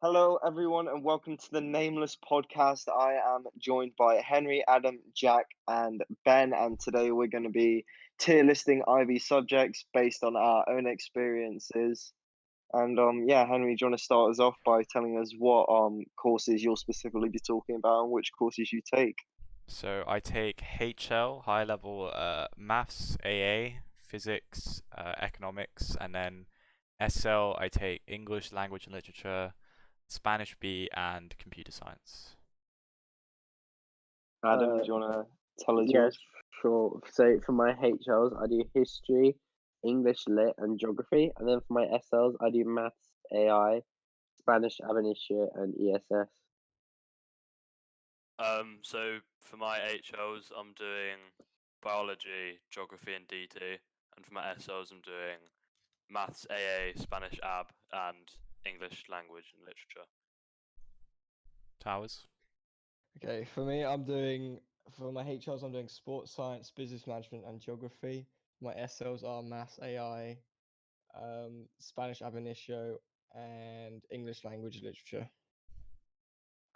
Hello, everyone, and welcome to the Nameless Podcast. I am joined by Henry, Adam, Jack, and Ben, and today we're going to be tier listing IB subjects based on our own experiences. And yeah, Henry, do you want to start us off by telling us what courses you'll specifically be talking about and which courses you take? So I take HL, high level maths, AA, physics, economics, and then SL I take English language and literature, Spanish B, and computer science. Adam, Uh, do you want to tell us yes, yours? sure. So for my HLs, I do history, English lit, and geography, and then for my SLs, I do maths, AI, Spanish ab initio, and ESS. So for my HLs, I'm doing biology, geography, and DT, and for my SLs, I'm doing maths, AA, Spanish AB, and English language and literature. Towers. Okay, for my HLs, I'm doing sports science, business management, and geography. My SLs are maths, AI, Spanish ab initio, and English language literature.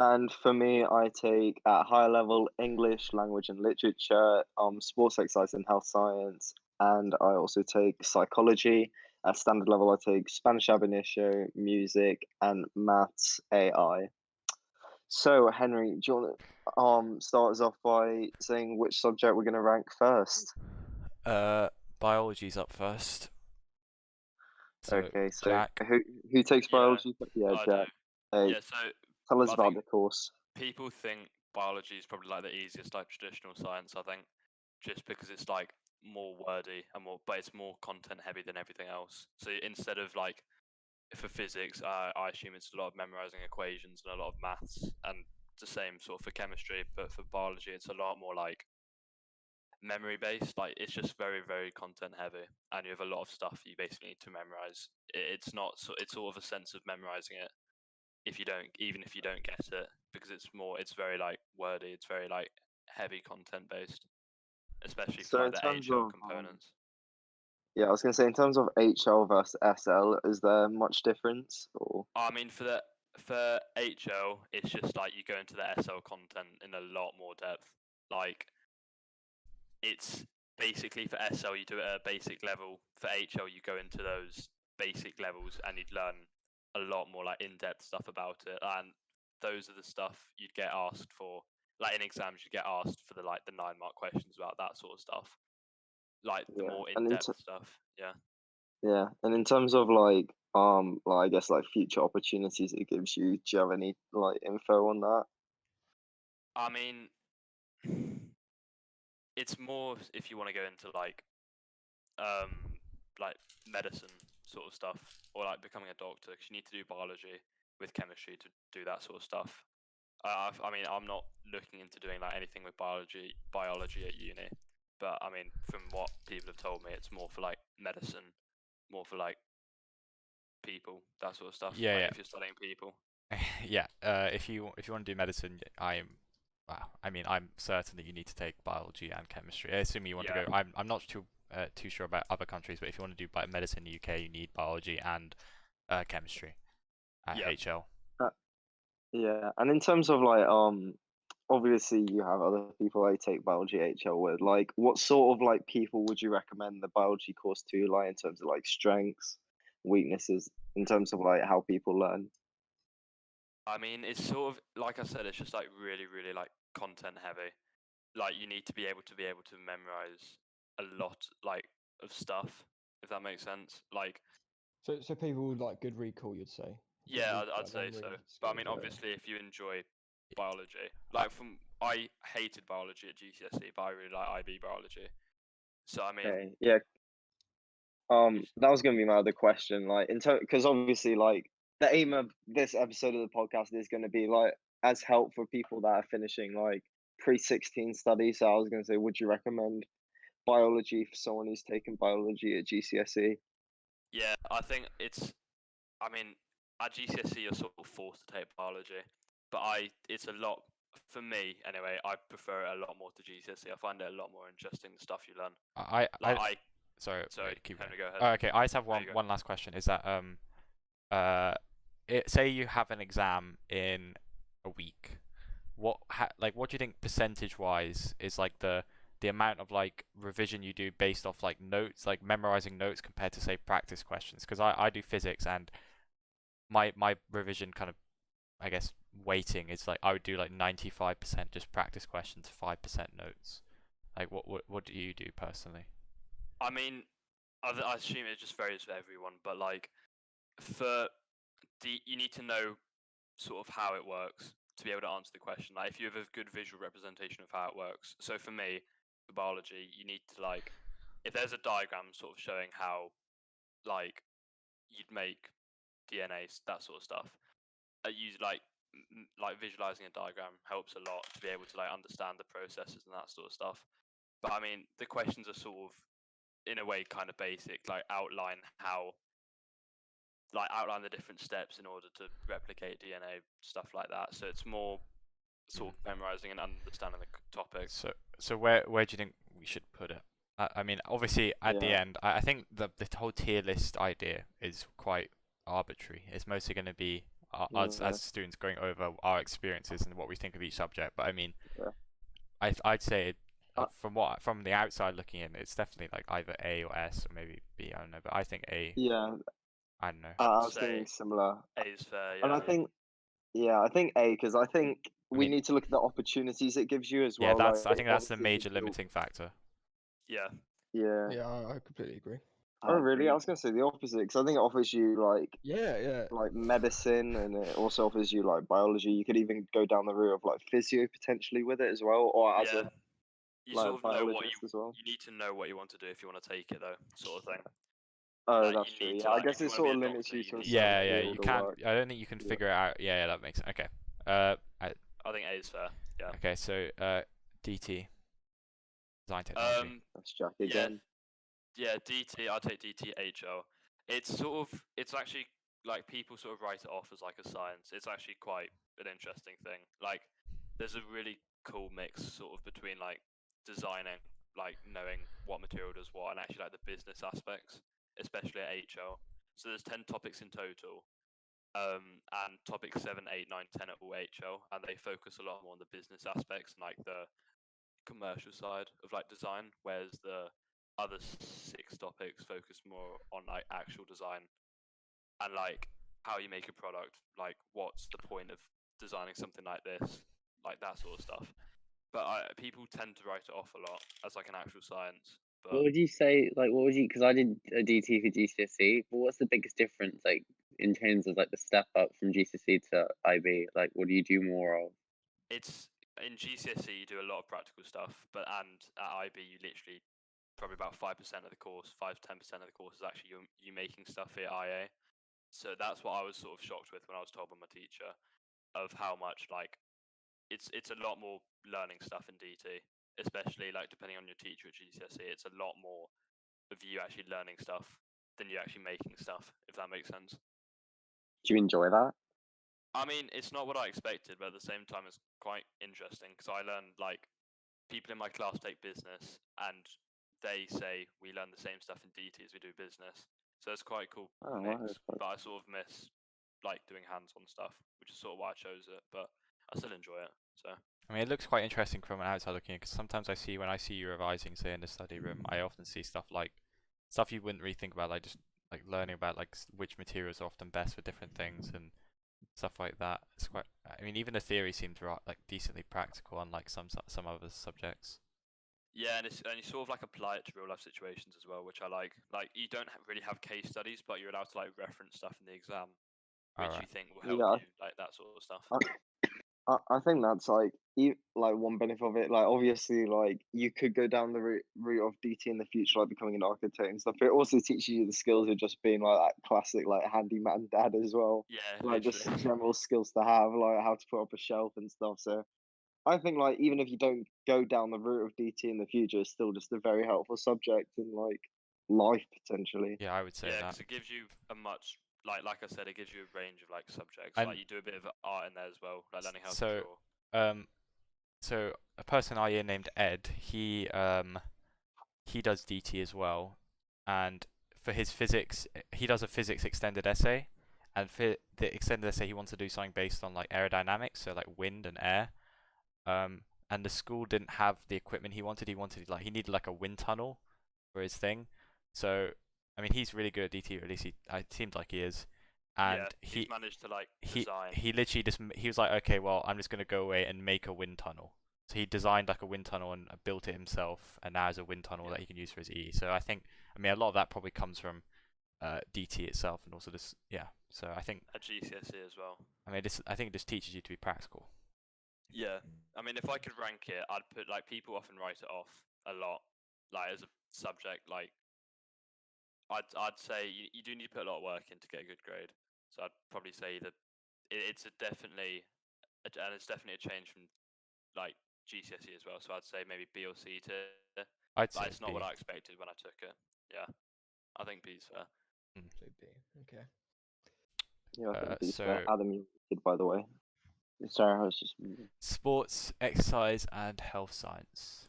And for me, I take at higher level English, language and literature, sports exercise and health science, and I also take psychology. At standard level, I take Spanish ab initio, music, and maths AI. So, Henry, do you want to start us off by saying which subject we're going to rank first? Biology's up first. So Okay, so Jack. who takes Yeah, biology? Yeah, I Jack. do. Hey, Yeah, so tell us I about think the course. people think biology is probably like the easiest like traditional science. I think just because it's like more wordy and more, but it's more content heavy than everything else. So instead of like for physics, I assume it's a lot of memorizing equations and a lot of maths, and the same sort of for chemistry. But for biology, it's a lot more like memory based. Like it's just very, very content heavy, and you have a lot of stuff you basically need to memorize. It's not so. It's sort of a sense of memorizing it. If you don't, even if you don't get it, because it's more. It's very like wordy. It's very like heavy content based, especially for So, like in the terms HL of components. yeah, I was going to say, in terms of HL versus SL, is there much difference? Or I mean, for HL, it's just like you go into the SL content in a lot more depth. Like it's basically for SL you do it at a basic level. For HL you go into those basic levels and you'd learn a lot more like in-depth stuff about it. And those are the stuff you'd get asked for. Like in exams you'd get asked for the like the 9 mark questions about that sort of stuff. Like the yeah, more and in-depth stuff. Yeah. yeah, and in terms of like I guess like future opportunities it gives you, do you have any like info on that? I mean it's more if you want to go into um like medicine sort of stuff or like becoming a doctor because you need to do biology with chemistry to do that sort of stuff. I mean, I'm not looking into doing like anything with biology at uni, but I mean, from what people have told me, it's more for like medicine, more for like people, that sort of stuff. Like Yeah, if you're studying people. yeah. If you want to do medicine, I'm certain that you need to take biology and chemistry. Assuming you want to Yeah. go, I'm not too sure about other countries, but if you want to do medicine in the UK, you need biology and chemistry at Yeah. HL. Uh, yeah, and in terms of like obviously you have other people I take biology HL with. Like, what sort of like people would you recommend the biology course to, like in terms of like strengths, weaknesses, in terms of like how people learn? I mean, it's sort of like I said, it's just like really, really like content heavy. Like you need to be able to memorize a lot like of stuff, if that makes sense. Like So people with like good recall, you'd say. yeah, I'd Like say so. memory But I skills. mean, Yeah. obviously, if you enjoy biology, I, I hated biology at GCSE, but I really like IB biology. So I mean, Okay, yeah. That was gonna be my other question. Like, because obviously, like, the aim of this episode of the podcast is gonna be like as help for people that are finishing like pre-16 studies. So I was gonna say, would you recommend biology for someone who's taken biology at GCSE? yeah, I think it's. I mean, at GCSE, you're sort of forced to take biology, but it's a lot for me anyway. I prefer it a lot more to GCSE. I find it a lot more interesting the stuff you learn. I, Like I I, sorry, sorry, keep going. Henry, go ahead. Oh, okay, I just have There you go. one last question. Is that uh say you have an exam in a week, what do you think percentage wise is like the amount of like revision you do based off like notes, like memorizing notes, compared to say practice questions? Because I do physics, and my revision kind of, I guess, weighting is like I would do like 95% just practice questions, 5% notes. Like what do you do personally? I mean, I assume it just varies for everyone, but like you need to know sort of how it works to be able to answer the question. Like if you have a good visual representation of how it works. So for me, for biology, you need to like, if there's a diagram sort of showing how like you'd make DNA, that sort of stuff. Use like visualizing a diagram helps a lot to be able to like understand the processes and that sort of stuff. But I mean, the questions are sort of in a way kind of basic, like outline the different steps in order to replicate DNA, stuff like that. So it's more sort of memorizing and understanding the topic. So where do you think we should put it? I mean, obviously at the end, I think the whole tier list idea is quite arbitrary. It's mostly going to be us as students going over our experiences and what we think of each subject. But I mean, I'd say from the outside looking in, it's definitely like either A or S or maybe B. I don't know, but I think A. Yeah, I don't know. I was thinking similar. A is fair, And I think A, because I think we mean- need to look at the opportunities it gives you as Yeah, well. I think that's the obviously major if you- limiting factor. Yeah. Yeah. Yeah, I completely agree. Oh, really? I was gonna say the opposite, because I think it offers you Yeah. like medicine, and it also offers you like biology. You could even go down the route of like physio potentially with it as well, or as Yeah. a You like sort of know what biologist as well. you need to know what you want to do if you want to take it though, sort of thing. Oh, Like, that's you true. need Yeah, to, I like, guess if you it wanna sort be of a limits doctor, you you to a need- certain Yeah, field you of can't. work. I don't think you can Yeah. figure it out. Yeah, that makes sense. Okay. I think A is fair. Yeah. Okay, so DT, design technology. That's Jack again. Yeah, DT. I'll take DT HL. It's actually like people sort of write it off as like a science. It's actually quite an interesting thing. Like, there's a really cool mix sort of between like designing, like knowing what material does what, and actually like the business aspects, especially at HL. So there's 10 topics in total, and topics 7, 8, 9, 10 are all HL, and they focus a lot more on the business aspects and like the commercial side of like design, whereas the other 6 topics focus more on like actual design and like how you make a product, like what's the point of designing something like this, like that sort of stuff. But people tend to write it off a lot as like an actual science. But What would you say? Like, what would you? Because I did a DT for GCSE. But what's the biggest difference, like, in terms of like the step up from GCSE to IB? Like, what do you do more of? it's in GCSE you do a lot of practical stuff, and at IB you literally probably about 5% of the course, 5 to 10% of the course is actually you making stuff here at IA. So that's what I was sort of shocked with when I was told by my teacher of how much like it's a lot more learning stuff in DT, especially like depending on your teacher at GCSE. It's a lot more of you actually learning stuff than you actually making stuff, if that makes sense. Do you enjoy that? I mean, it's not what I expected, but at the same time, it's quite interesting because I learned like people in my class take business and they say we learn the same stuff in DT as we do business. So it's quite a cool Oh, mix, wow, that's quite but I sort of miss like doing hands-on stuff, which is sort of why I chose it. But I still enjoy it. So I mean, it looks quite interesting from an outside looking in, because sometimes when I see you revising, say in the study room, I often see stuff you wouldn't really think about, like just like learning about like which materials are often best for different things and stuff like that. It's quite. I mean, even the theory seems like decently practical, unlike some other subjects. yeah, and you sort of like apply it to real life situations as well, which I like. Like you don't really have case studies, but you're allowed to like reference stuff in the exam, which you Alright. think will help Yeah, you, like that sort of stuff. I think that's like one benefit of it. Like obviously, like you could go down the route of DT in the future, like becoming an architect and stuff. But it also teaches you the skills of just being like that classic like handyman dad as well. Yeah, Like just literally. general skills to have, like how to put up a shelf and stuff. So I think like even if you don't go down the route of DT in the future, it's still just a very helpful subject in like life potentially. Yeah, I would say Yeah, that. because it gives you a much like I said, it gives you a range of like subjects. And- like you do a bit of art in there as well, like learning how to So- draw. So a person I hear named Ed, he does DT as well, and for his physics, he does a physics extended essay, and for the extent, let's say he wants to do something based on like aerodynamics, so like wind and air. And the school didn't have the equipment he wanted. He needed like a wind tunnel for his thing. So I mean, he's really good at DT, or at least it seems like he is. And he's managed to like he design. he literally he was like, okay, well, I'm just gonna go away and make a wind tunnel. So he designed like a wind tunnel and built it himself, and now has a wind tunnel that he can use for his E. So I mean, a lot of that probably comes from DT itself, and also this, yeah. So I think at GCSE as well. I mean, I think it just teaches you to be practical. Yeah, I mean, if I could rank it, I'd put like people often write it off a lot, like as a subject. Like I'd say you do need to put a lot of work in to get a good grade. So I'd probably say that it's definitely a change from like GCSE as well. So I'd say maybe B or C tier. I'd say it's not B. what I expected when I took it. Yeah, I think B's fair. So B. Okay. Yeah, I think so Adam, you did, by the way. Sorry, I was just. sports, exercise, and health science.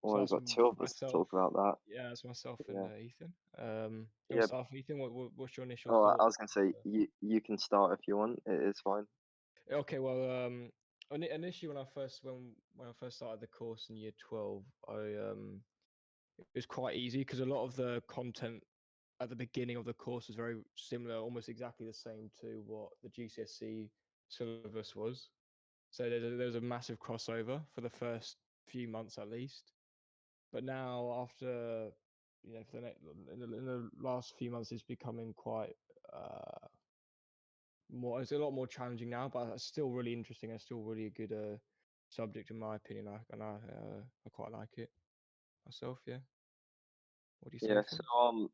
Oh, I've got two of us to talk about that. Yeah, that's myself and Ethan. Yeah. You start off, Ethan. What's your initial? Oh, thought? I was gonna say you can start if you want. It is fine. Okay, well, initially when I first started the course in year 12, it was quite easy because a lot of the content at the beginning of the course was very similar, almost exactly the same to what the GCSE syllabus was. So there's a massive crossover for the first few months at least. But now after for in the last few months, it's becoming quite it's a lot more challenging now, but it's still really interesting and still really a good subject in my opinion. I quite like it myself. Yeah. What do you say? Yeah. So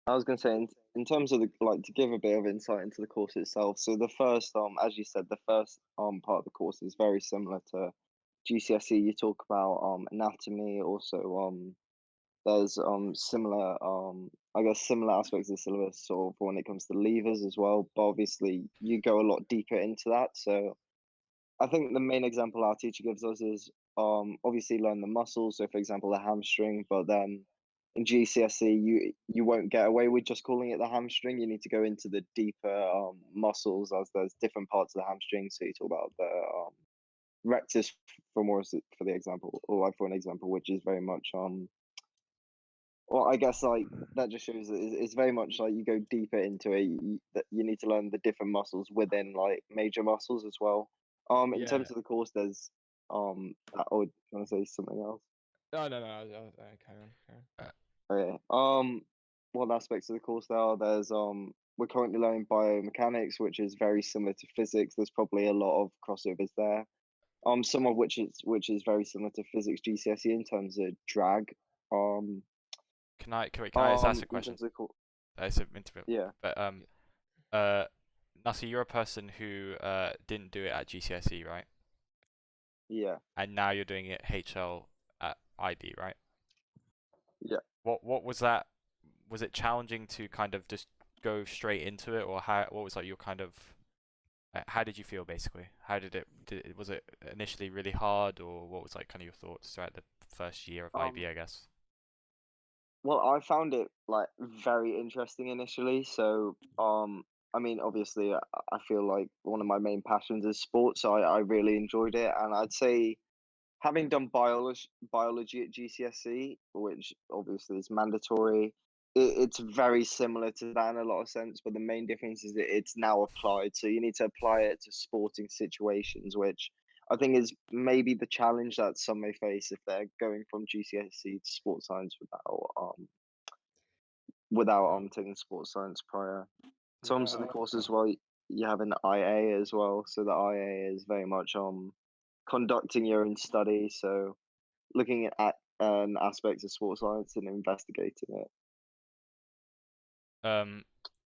I was gonna say in terms of to give a bit of insight into the course itself. So the first as you said, the first part of the course is very similar to GCSE. You talk about anatomy, also there's similar I guess similar aspects of the syllabus sort of when it comes to levers as well, but obviously you go a lot deeper into that. So I think the main example our teacher gives us is obviously learn the muscles. So for example, the hamstring, but then in GCSE you won't get away with just calling it the hamstring. You need to go into the deeper muscles, as there's different parts of the hamstring. So you talk about the rectus femoris for the example, or like for an example, which is very much well, I guess like that just shows that it's very much like you go deeper into it. That you need to learn the different muscles within like major muscles as well. In terms of the course, there's oh, do you want to say something else? No. Carry on. Okay. What aspects of the course there are? There's we're currently learning biomechanics, which is very similar to physics. There's probably a lot of crossovers there. Some of which is very similar to physics GCSE in terms of drag. Can I just ask a question? Yeah. But Nasi, you're a person who didn't do it at GCSE, right? Yeah. And now you're doing it HL at IB, right? Yeah. What was that? Was it challenging to kind of just go straight into it, or what was like your kind of how did you feel basically? How was it initially really hard, or what was like kind of your thoughts throughout the first year of IB, I guess? Well, I found it like very interesting initially. So, I mean, obviously, I feel like one of my main passions is sports, so I really enjoyed it. And I'd say, having done biology at GCSE, which obviously is mandatory, it's very similar to that in a lot of sense. But the main difference is that it's now applied, so you need to apply it to sporting situations, which I think is maybe the challenge that some may face if they're going from GCSE to sports science without taking sports science prior. In terms of the course as well, you have an IA as well. So the IA is very much conducting your own study, so looking at an aspect of sports science and investigating it.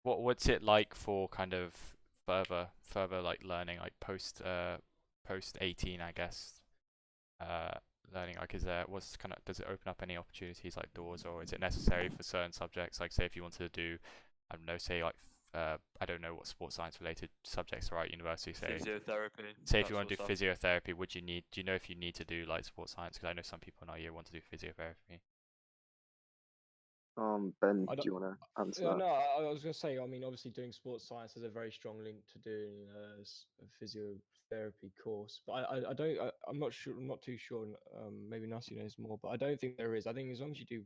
What's it like for kind of further like learning, like post 18, I guess, learning, like does it open up any opportunities, like doors, or is it necessary for certain subjects, like say if you wanted to do, I don't know, say like I don't know what sports science related subjects are at university, say physiotherapy. Say if you want to do physiotherapy, do you know if you need to do like sports science? Because I know some people in our year want to do physiotherapy. Ben, I do don't. you want to answer Yeah, that? no, I was gonna say. I mean, obviously, doing sports science has a very strong link to doing a physiotherapy course. But I don't. I'm not sure. I'm not too sure. Maybe Nasi knows more, but I don't think there is. I think as long as you do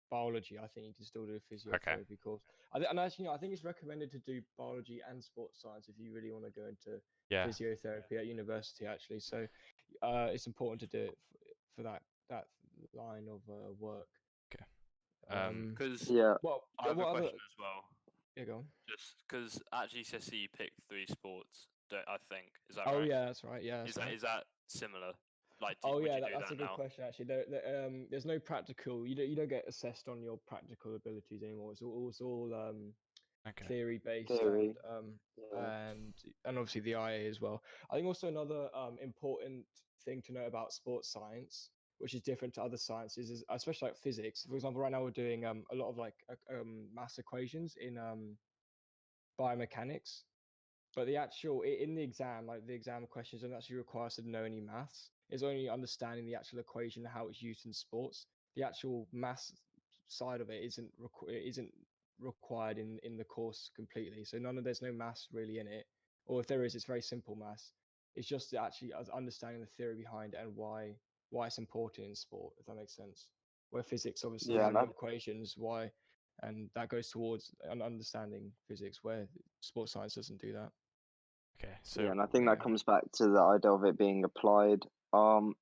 biology, I think you can still do a Okay. physiotherapy course. And actually, I think it's recommended to do biology and sports science if you really want to go into Yeah. physiotherapy at university. Actually, so it's important to do it for that line of work. Okay. Because Yeah. Well, I have a what other? question as well. Yeah, go on. Just because at GCSE you pick 3 sports, I think. Is that Oh right? yeah, that's right. Yeah, Is that's right. that similar? Like, Oh would yeah, you do that's that a good now? question actually. There's no practical. You don't get assessed on your practical abilities anymore. It's all Okay. theory based Theory. Yeah. and obviously the IA as well. I think also another important thing to know about sports science, which is different to other sciences, is especially like physics. For example, right now we're doing a lot of like mass equations in biomechanics. But the actual in the exam, like the exam questions don't actually require us to know any maths. It's only understanding the actual equation and how it's used in sports. The actual maths side of it isn't required in the course completely. So there's no maths really in it, or if there is, it's very simple maths. It's just actually understanding the theory behind it and why it's important in sport, if that makes sense. Where physics obviously Yeah, has and your equations, why, and that goes towards an understanding physics, where sports science doesn't do that. Okay. yeah, So and I think Yeah. that comes back to the idea of it being applied.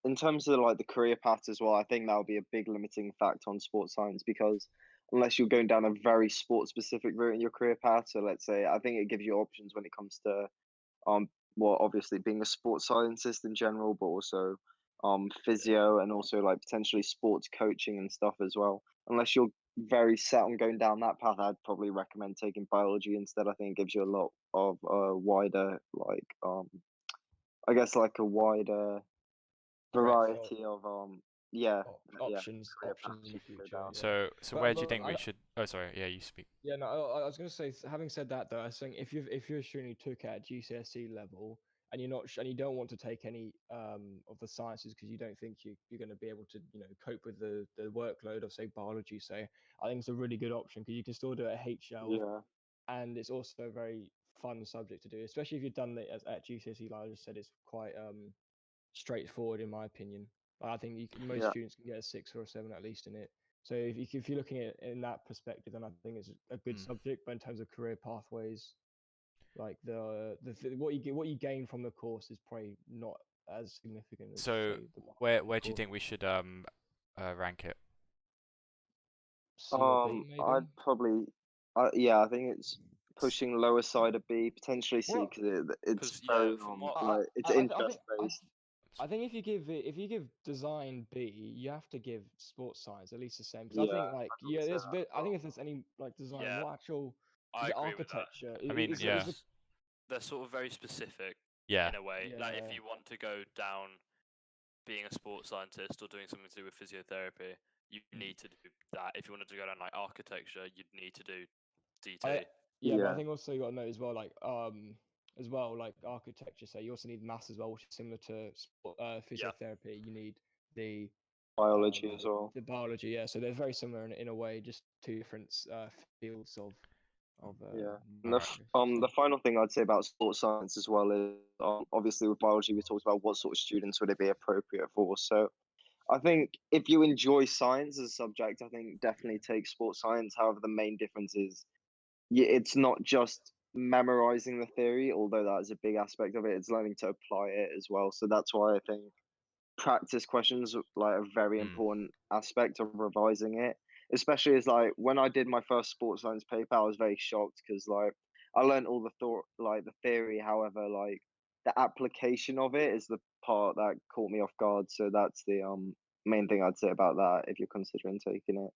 In terms of like the career path as well, I think that would be a big limiting factor on sports science because unless you're going down a very sports specific route in your career path, so let's say I think it gives you options when it comes to um well obviously being a sports scientist in general, but also physio and also like potentially sports coaching and stuff as well. Unless you're very set on going down that path, I'd probably recommend taking biology instead. I think it gives you a lot of wider like I guess like a wider Breadth variety of yeah yeah options career options paths in you the can go future. down. Yeah. so But where do you but think we should? Oh, sorry. Yeah, you speak. yeah, no, I was gonna say, having said that though, I think if you're a student who took it at GCSE level and and you don't want to take any of the sciences because you don't think you're going to be able to cope with the workload of say biology, say, I think it's a really good option because you can still do it at HL, Yeah, and it's also a very fun subject to do, especially if you've done it at GCSE. Like I just said, it's quite straightforward in my opinion. I think most yeah, students can get a 6 or a 7 at least in it. So if you're looking at it in that perspective, then I think it's a good Mm. subject. But in terms of career pathways, like what you gain from the course is probably not as significant as So say the where biology do you course. think we should rank it? C or B maybe. I'd probably yeah I think it's pushing lower side of B, potentially C, Well, because it's Because very from what like it's I interest think based. I think if you give design B, you have to give sports science at least the same. Because I Yeah, think like I'd probably say that as I think well. if there's any like design, yeah, what actual is I it agree with that. architecture? I mean, yeah, Is the They're sort of very specific yeah. in a way. Like if yeah you want to go down being a sports scientist or doing something to do with physiotherapy, you need to do that. If you wanted to go down like architecture, you'd need to do I DT. yeah, but I Yeah, think also you got to know as well like architecture. So you also need maths as well, which is similar to Yeah. physiotherapy. You need the biology as well. the biology. Yeah, so they're very similar in a way, just two different fields of Yeah, and Alright. the final thing I'd say about sports science as well is obviously with biology we talked about what sort of students would it be appropriate for. So I think if you enjoy science as a subject, I think definitely take sports science. However, the main difference is it's not just memorizing the theory, although that is a big aspect of it. It's learning to apply it as well. So that's why I think practice questions like a very Mm. important aspect of revising it. Especially as like when I did my first sports science paper, I was very shocked because like I learned all the thought like the theory, however, like the application of it is the part that caught me off guard. So that's the main thing I'd say about that if you're considering taking it.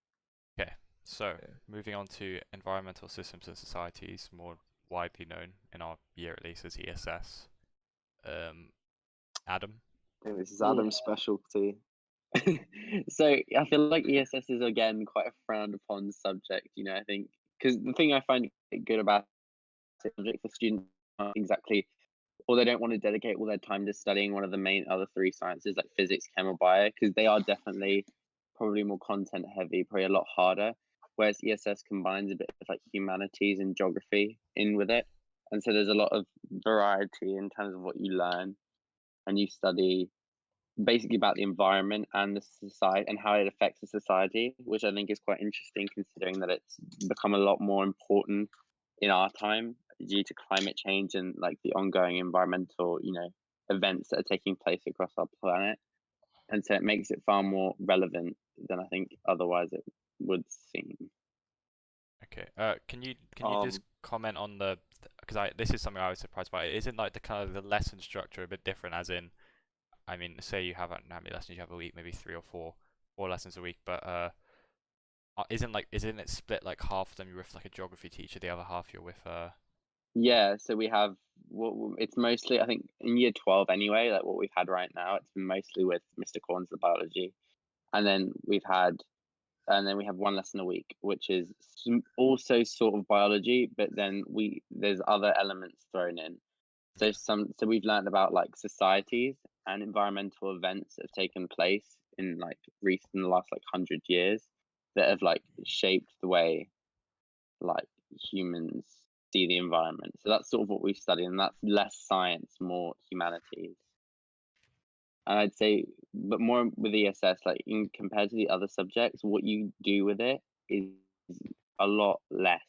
Okay. So Yeah. moving on to environmental systems and societies, more widely known in our year at least as ESS. Adam. I think this is Yeah. Adam's specialty. So I feel like ESS is again quite a frowned upon subject. I think because the thing I find good about it, subject for students aren't exactly, or they don't want to dedicate all their time to studying one of the main other 3 sciences like physics, chem, or bio, because they are definitely probably more content heavy, probably a lot harder. whereas ESS combines a bit of like humanities and geography in with it. And so there's a lot of variety in terms of what you learn, and you study basically about the environment and the society and how it affects the society, which I think is quite interesting considering that it's become a lot more important in our time due to climate change and like the ongoing environmental, events that are taking place across our planet. And so it makes it far more relevant than I think otherwise it would seem. Okay. Can you just comment on the, because this is something I was surprised by. Isn't like the kind of the lesson structure a bit different? As in, I mean, say you have how many lessons you have a week? Maybe 3 or 4 lessons a week. But isn't it split like half of them you're with like a geography teacher, the other half you're with Yeah, so we have it's mostly, I think, in year 12 anyway, like what we've had right now, it's been mostly with Mr. Corns, the biology. And then we have 1 lesson a week, which is also sort of biology, but then there's other elements thrown in. So we've learned about like societies and environmental events that have taken place in like the last like 100 years that have like shaped the way like humans see the environment. So that's sort of what we study, and that's less science, more humanities. And I'd say, but more with ESS, like compared to the other subjects, what you do with it is a lot less.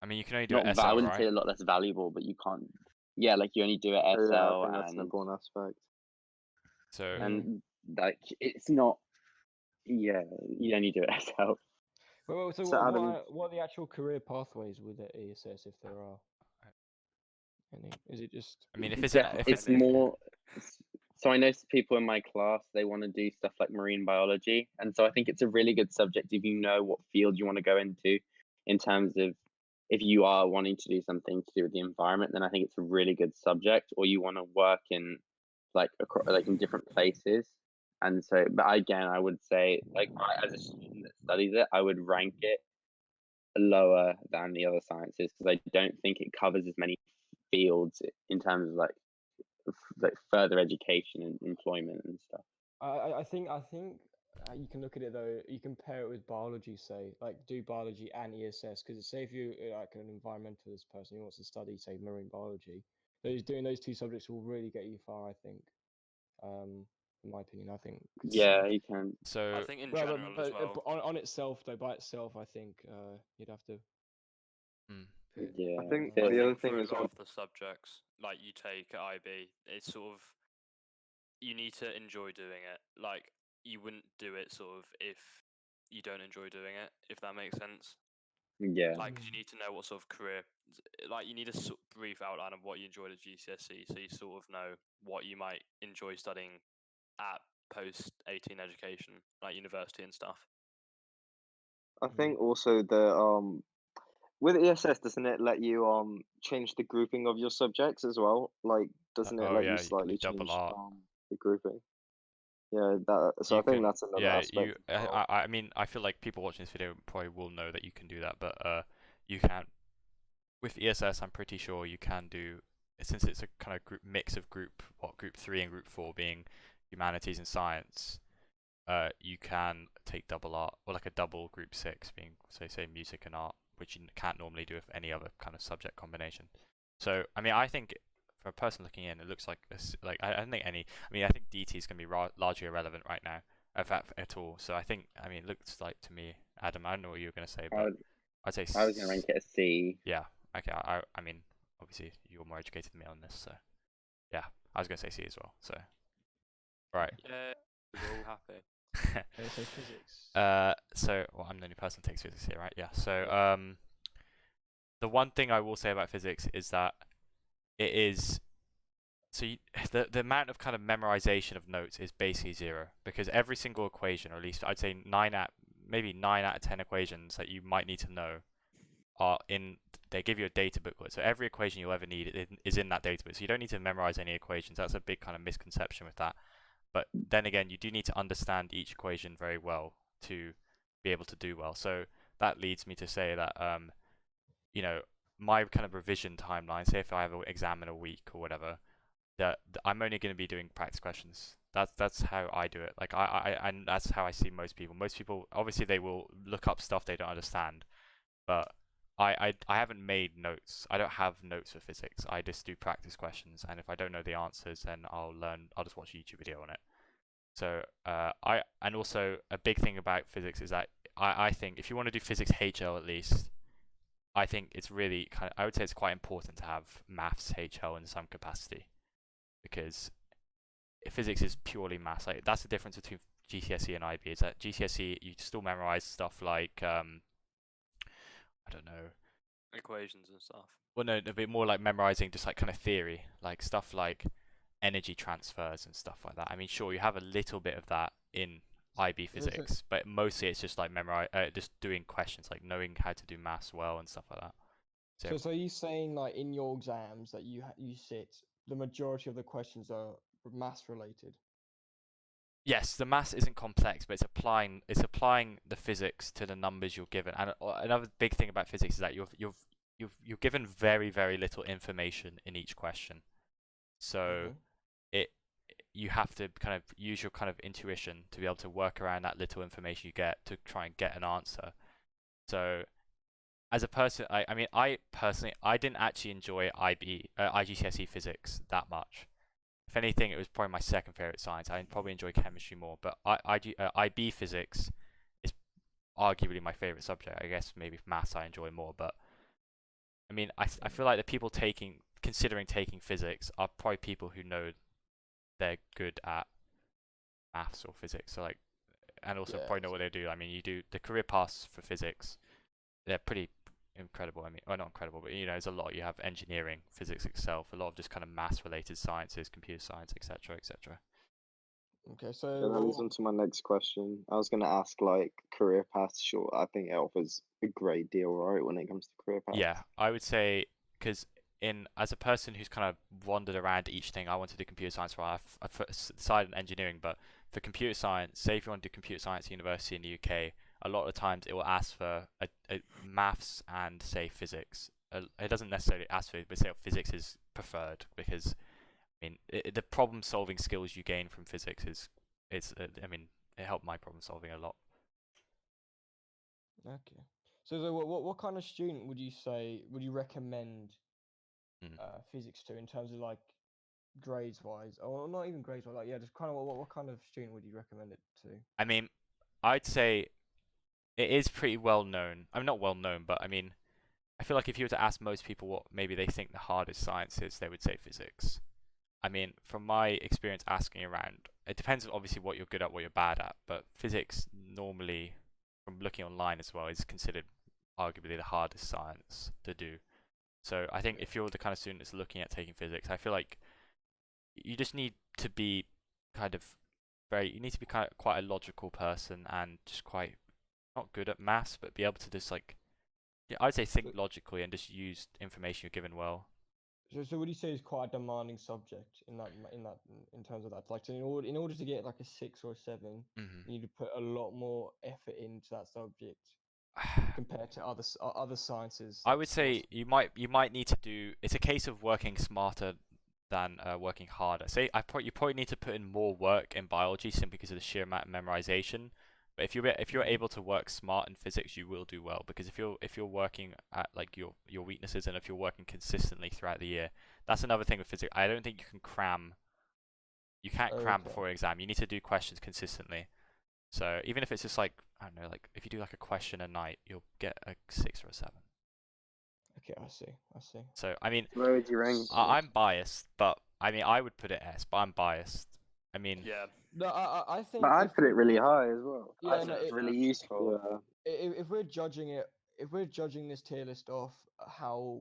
I mean, you can only do Not it SL, I wouldn't right? say a lot less valuable, but you can't. Yeah, like you only do it SL, Yeah, I think that's an important aspect. So and like it's not. Yeah, you only do it SL. Well, so So Adam, what are the actual career pathways with the ESS, if there are any? Is it just? I mean, if it's It's more. So I know people in my class, they want to do stuff like marine biology, and so I think it's a really good subject if you know what field you want to go into, in terms of if you are wanting to do something to do with the environment, then I think it's a really good subject. Or you want to work in like in different places, and so, but again, I would say like as a student that studies it, I would rank it lower than the other sciences because I don't think it covers as many fields in terms of like further education and employment and stuff. I think you can look at it though. You compare it with biology, say, like do biology and ESS, because say if you like an environmentalist person who wants to study, say, marine biology, doing those 2 subjects will really get you far. I think, in my opinion, I think. Yeah, you can. So I think in general as well. On itself, though, by itself, I think you'd have to. Yeah, I think feel the I other think for thing a as lot well. of the subjects like you take at IB, it's sort of you need to enjoy doing it. Like you wouldn't do it sort of if you don't enjoy doing it, if that makes sense. yeah. Like, 'cause you need to know what sort of career, like you need a sort of brief outline of what you enjoyed at GCSE, so you sort of know what you might enjoy studying at post 18 education, like university and stuff. I think also the with ESS, doesn't it let you change the grouping of your subjects as well? Like, doesn't it oh let yeah, you you can slightly do double change art. the grouping? Yeah, so You I think can, that's another yeah, aspect. as well. I mean, I feel like people watching this video probably will know that you can do that, but you can with ESS. I'm pretty sure you can do, since it's a kind of mix of group 3 and group 4 being humanities and science. You can take double art, or like a double group 6 being say music and art, which you can't normally do with any other kind of subject combination. So I mean, I think for a person looking in, it looks like this. Like I don't think any. I mean, I think DT is going to be largely irrelevant right now, if that at all. So I think, I mean, it looks like to me, Adam. I don't know what you were going to say, but I'd say I was going to rank it a C. Yeah. Okay. I mean, obviously you're more educated than me on this, so yeah, I was going to say C as well. So right. Yeah, we're all happy. So physics. So I'm the only person who takes physics here, right? Yeah. So the one thing I will say about physics is that it is the amount of kind of memorization of notes is basically 0, because every single equation, or at least I'd say 9 out of 10 equations that you might need to know are in. They give you a data booklet, so every equation you'll ever need is in that data book. So you don't need to memorize any equations. That's a big kind of misconception with that. But then again, you do need to understand each equation very well to be able to do well. So that leads me to say that, my kind of revision timeline, say if I have an exam in a week or whatever, that I'm only going to be doing practice questions That's how I do it. Like and that's how I see most people. Most people obviously they will look up stuff they don't understand, but I haven't made notes. I don't have notes for physics. I just do practice questions, and if I don't know the answers, then I'll just watch a YouTube video on it. So and also a big thing about physics is that I think if you want to do physics HL at least, I think it's really I would say it's quite important to have maths HL in some capacity, because physics is purely maths. Like that's the difference between GCSE and IB. Is that GCSE you still memorize stuff like I don't know, equations and stuff. well no, a bit more like memorizing just like kind of theory, like stuff like energy transfers and stuff like that. I mean, sure, you have a little bit of that in IB physics, but mostly it's just like just doing questions, like knowing how to do maths well and stuff like that. So are you saying like in your exams that you sit, the majority of the questions are maths related? Yes, the maths isn't complex, but it's applying the physics to the numbers you're given. And another big thing about physics is that you're given very, very little information in each question. So you have to kind of use your kind of intuition to be able to work around that little information you get to try and get an answer. So as a person, I mean, I personally, I didn't actually enjoy IGCSE physics that much. If anything, it was probably my second favorite science. I probably enjoy chemistry more, but IB physics is arguably my favorite subject. I guess maybe maths I enjoy more, but I mean, I feel like the people considering taking physics are probably people who know they're good at maths or physics. So like, and also probably know what they do. I mean, you do the career paths for physics. They're pretty incredible. I mean, well, not incredible, but there's a lot. You have engineering, physics itself, a lot of just kind of maths-related sciences, computer science, etc., etc. Okay, so that leads on to my next question. I was going to ask, like, career paths. Sure, I think it offers a great deal, right, when it comes to career paths. Yeah, I would say, because as a person who's kind of wandered around each thing, I want to do computer science. Well, I've decided on engineering, but for computer science, say if you want to do computer science at university in the UK, a lot of the times it will ask for a maths and say physics. It doesn't necessarily ask for it, but say physics is preferred because I mean the problem solving skills you gain from physics I mean it helped my problem solving a lot. Okay, so what kind of student would you recommend physics to in terms of like grades wise, or not even grades wise, like just kind of what kind of student would you recommend it to? I mean, I'd say it is pretty well known. I'm not well known, but I mean, I feel like if you were to ask most people what maybe they think the hardest science is, they would say physics. I mean, from my experience asking around, it depends on obviously what you're good at, what you're bad at, but physics normally, from looking online as well, is considered arguably the hardest science to do. So I think if you're the kind of student that's looking at taking physics, I feel like you just need to be kind of quite a logical person and just quite not good at maths, but be able to just like, yeah, I'd say think logically and just use information you're given well. So would you say it's quite a demanding subject in terms of that? Like, so in order to get like a 6 or a 7, you need to put a lot more effort into that subject compared to other sciences. I would say you might need to do. It's a case of working smarter than working harder. Say you probably need to put in more work in biology simply because of the sheer amount of memorization. But if you're able to work smart in physics, you will do well, because if you're working at like your weaknesses, and if you're working consistently throughout the year, that's another thing with physics. I don't think you can cram. You can't cram before an exam. You need to do questions consistently. So even if it's just like, I don't know, like if you do like a question a night, you'll get a 6 or a 7. Okay, I see. So I mean, where would you rank? I'm biased, but I mean I would put it S, but I'm biased. I mean, Yeah. No, I think. But I'd put it really high as well. Yeah, I think it's really useful. Yeah. If we're judging this tier list off how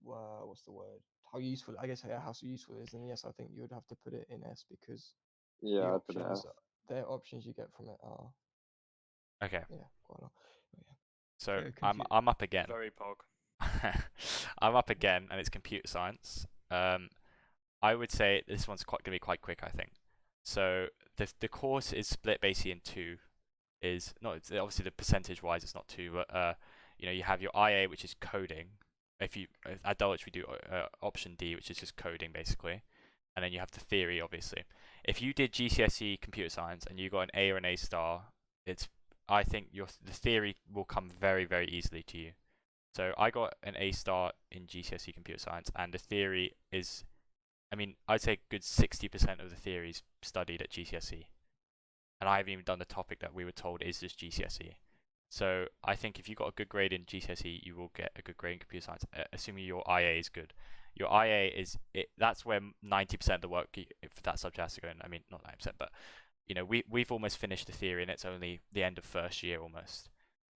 what's the word? How useful? I guess how useful it is. And yes, I think you would have to put it in S because Yeah, I'd put it S. the options you get from it are okay. Yeah, quite a lot. But yeah. So So I'm up again. Very pog. I'm up again, and it's computer science. I would say this one's going to be quite quick, I think. So the course is split basically in two. It's obviously the percentage wise it's not two, but you have your IA, which is coding. If adults we do option D, which is just coding basically, and then you have the theory, obviously. If you did GCSE computer science and you got an A or an A star, I think the theory will come very, very easily to you. So I got an A star in GCSE computer science, and the theory is, I'd say a good 60% of the theory is studied at GCSE. And I haven't even done the topic that we were told is just GCSE. So I think if you got a good grade in GCSE, you will get a good grade in computer science, assuming your IA is good. Your IA that's where 90% of the work for that subject has to go in. Not 90%, but we've almost finished the theory, and it's only the end of first year almost.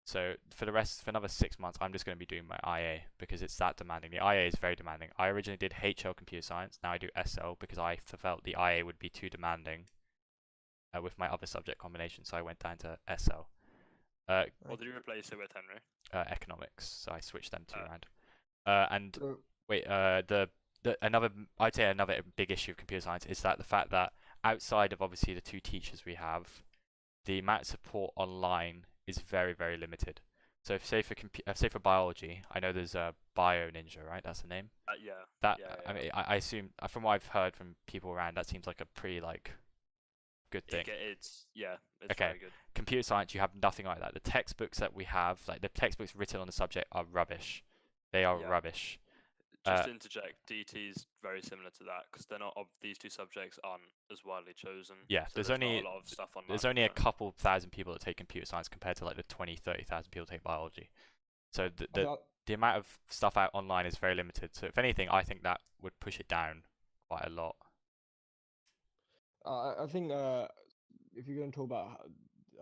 So for another 6 months, I'm just going to be doing my IA because it's that demanding. The IA is very demanding. I originally did HL computer science. Now I do SL because I felt the IA would be too demanding with my other subject combination, so I went down to SL. What did you replace it with, Henry? Economics. So I switched them two around. I'd say another big issue of computer science is that the fact that outside of obviously the two teachers we have, the amount of support online is very, very limited. So if say for biology, I know there's a Bio Ninja, right? That's the name. Yeah. I assume from what I've heard from people around, that seems like a pretty good thing. It's okay. Very good. Computer science, you have nothing like that. The textbooks that we have, like the textbooks written on the subject, are rubbish. They are rubbish. Just to interject, DT is very similar to that because these two subjects aren't as widely chosen. Yeah, so there's only not a lot of stuff online. There's only a couple thousand people that take computer science compared to like the 20,000-30,000 people that take biology. So the amount of stuff out online is very limited. So if anything, I think that would push it down quite a lot. I think if you're going to talk about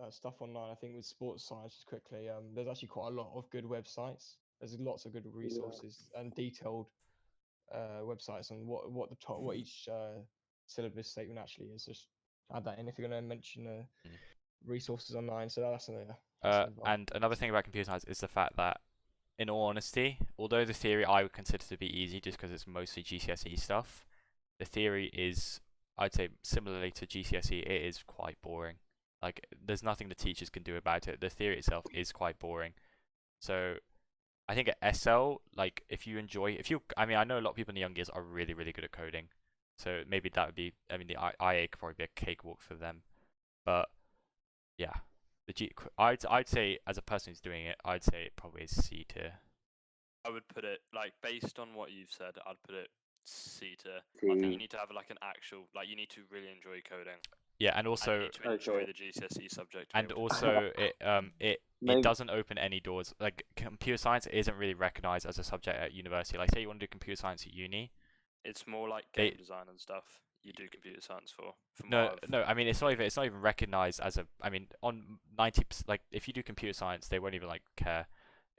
stuff online, I think with sports science, just quickly, there's actually quite a lot of good websites. There's lots of good resources and detailed websites on what each syllabus statement actually is. Just add that in if you're going to mention resources online. So that's and another thing about computer science is the fact that, in all honesty, although the theory I would consider to be easy just because it's mostly GCSE stuff, the theory is, I'd say, similarly to GCSE, it is quite boring. Like, there's nothing the teachers can do about it. The theory itself is quite boring. So I think at SL, like, I know a lot of people in the young years are really, really good at coding. So maybe that would be, the IA could probably be a cakewalk for them. But yeah, I'd say, as a person who's doing it, I'd say it probably is C tier. I would put it, based on what you've said, I'd put it C tier. I think you need to have an actual, you need to really enjoy coding. Yeah, and also you need to enjoy the GCSE subject. And also, it doesn't open any doors. Like, computer science isn't really recognized as a subject at university. Like, say you want to do computer science at uni, it's more like game design and stuff. You do computer science for. No. It's not even recognized as on 90%. Like, if you do computer science, they won't even care.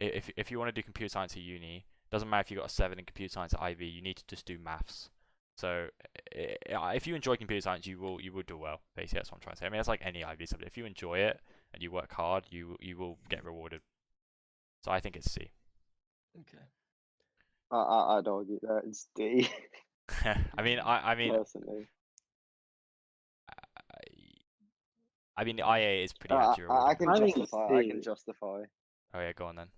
If you want to do computer science at uni, doesn't matter if you got a 7 in computer science at IB. You need to just do maths. So if you enjoy computer science, you will do well. Basically, that's what I'm trying to say. It's like any IB subject. If you enjoy it and you work hard, you will get rewarded. So I think it's C. Okay. I'd argue that it's D. Personally. The IA is pretty much your. I can justify. Oh yeah, go on then.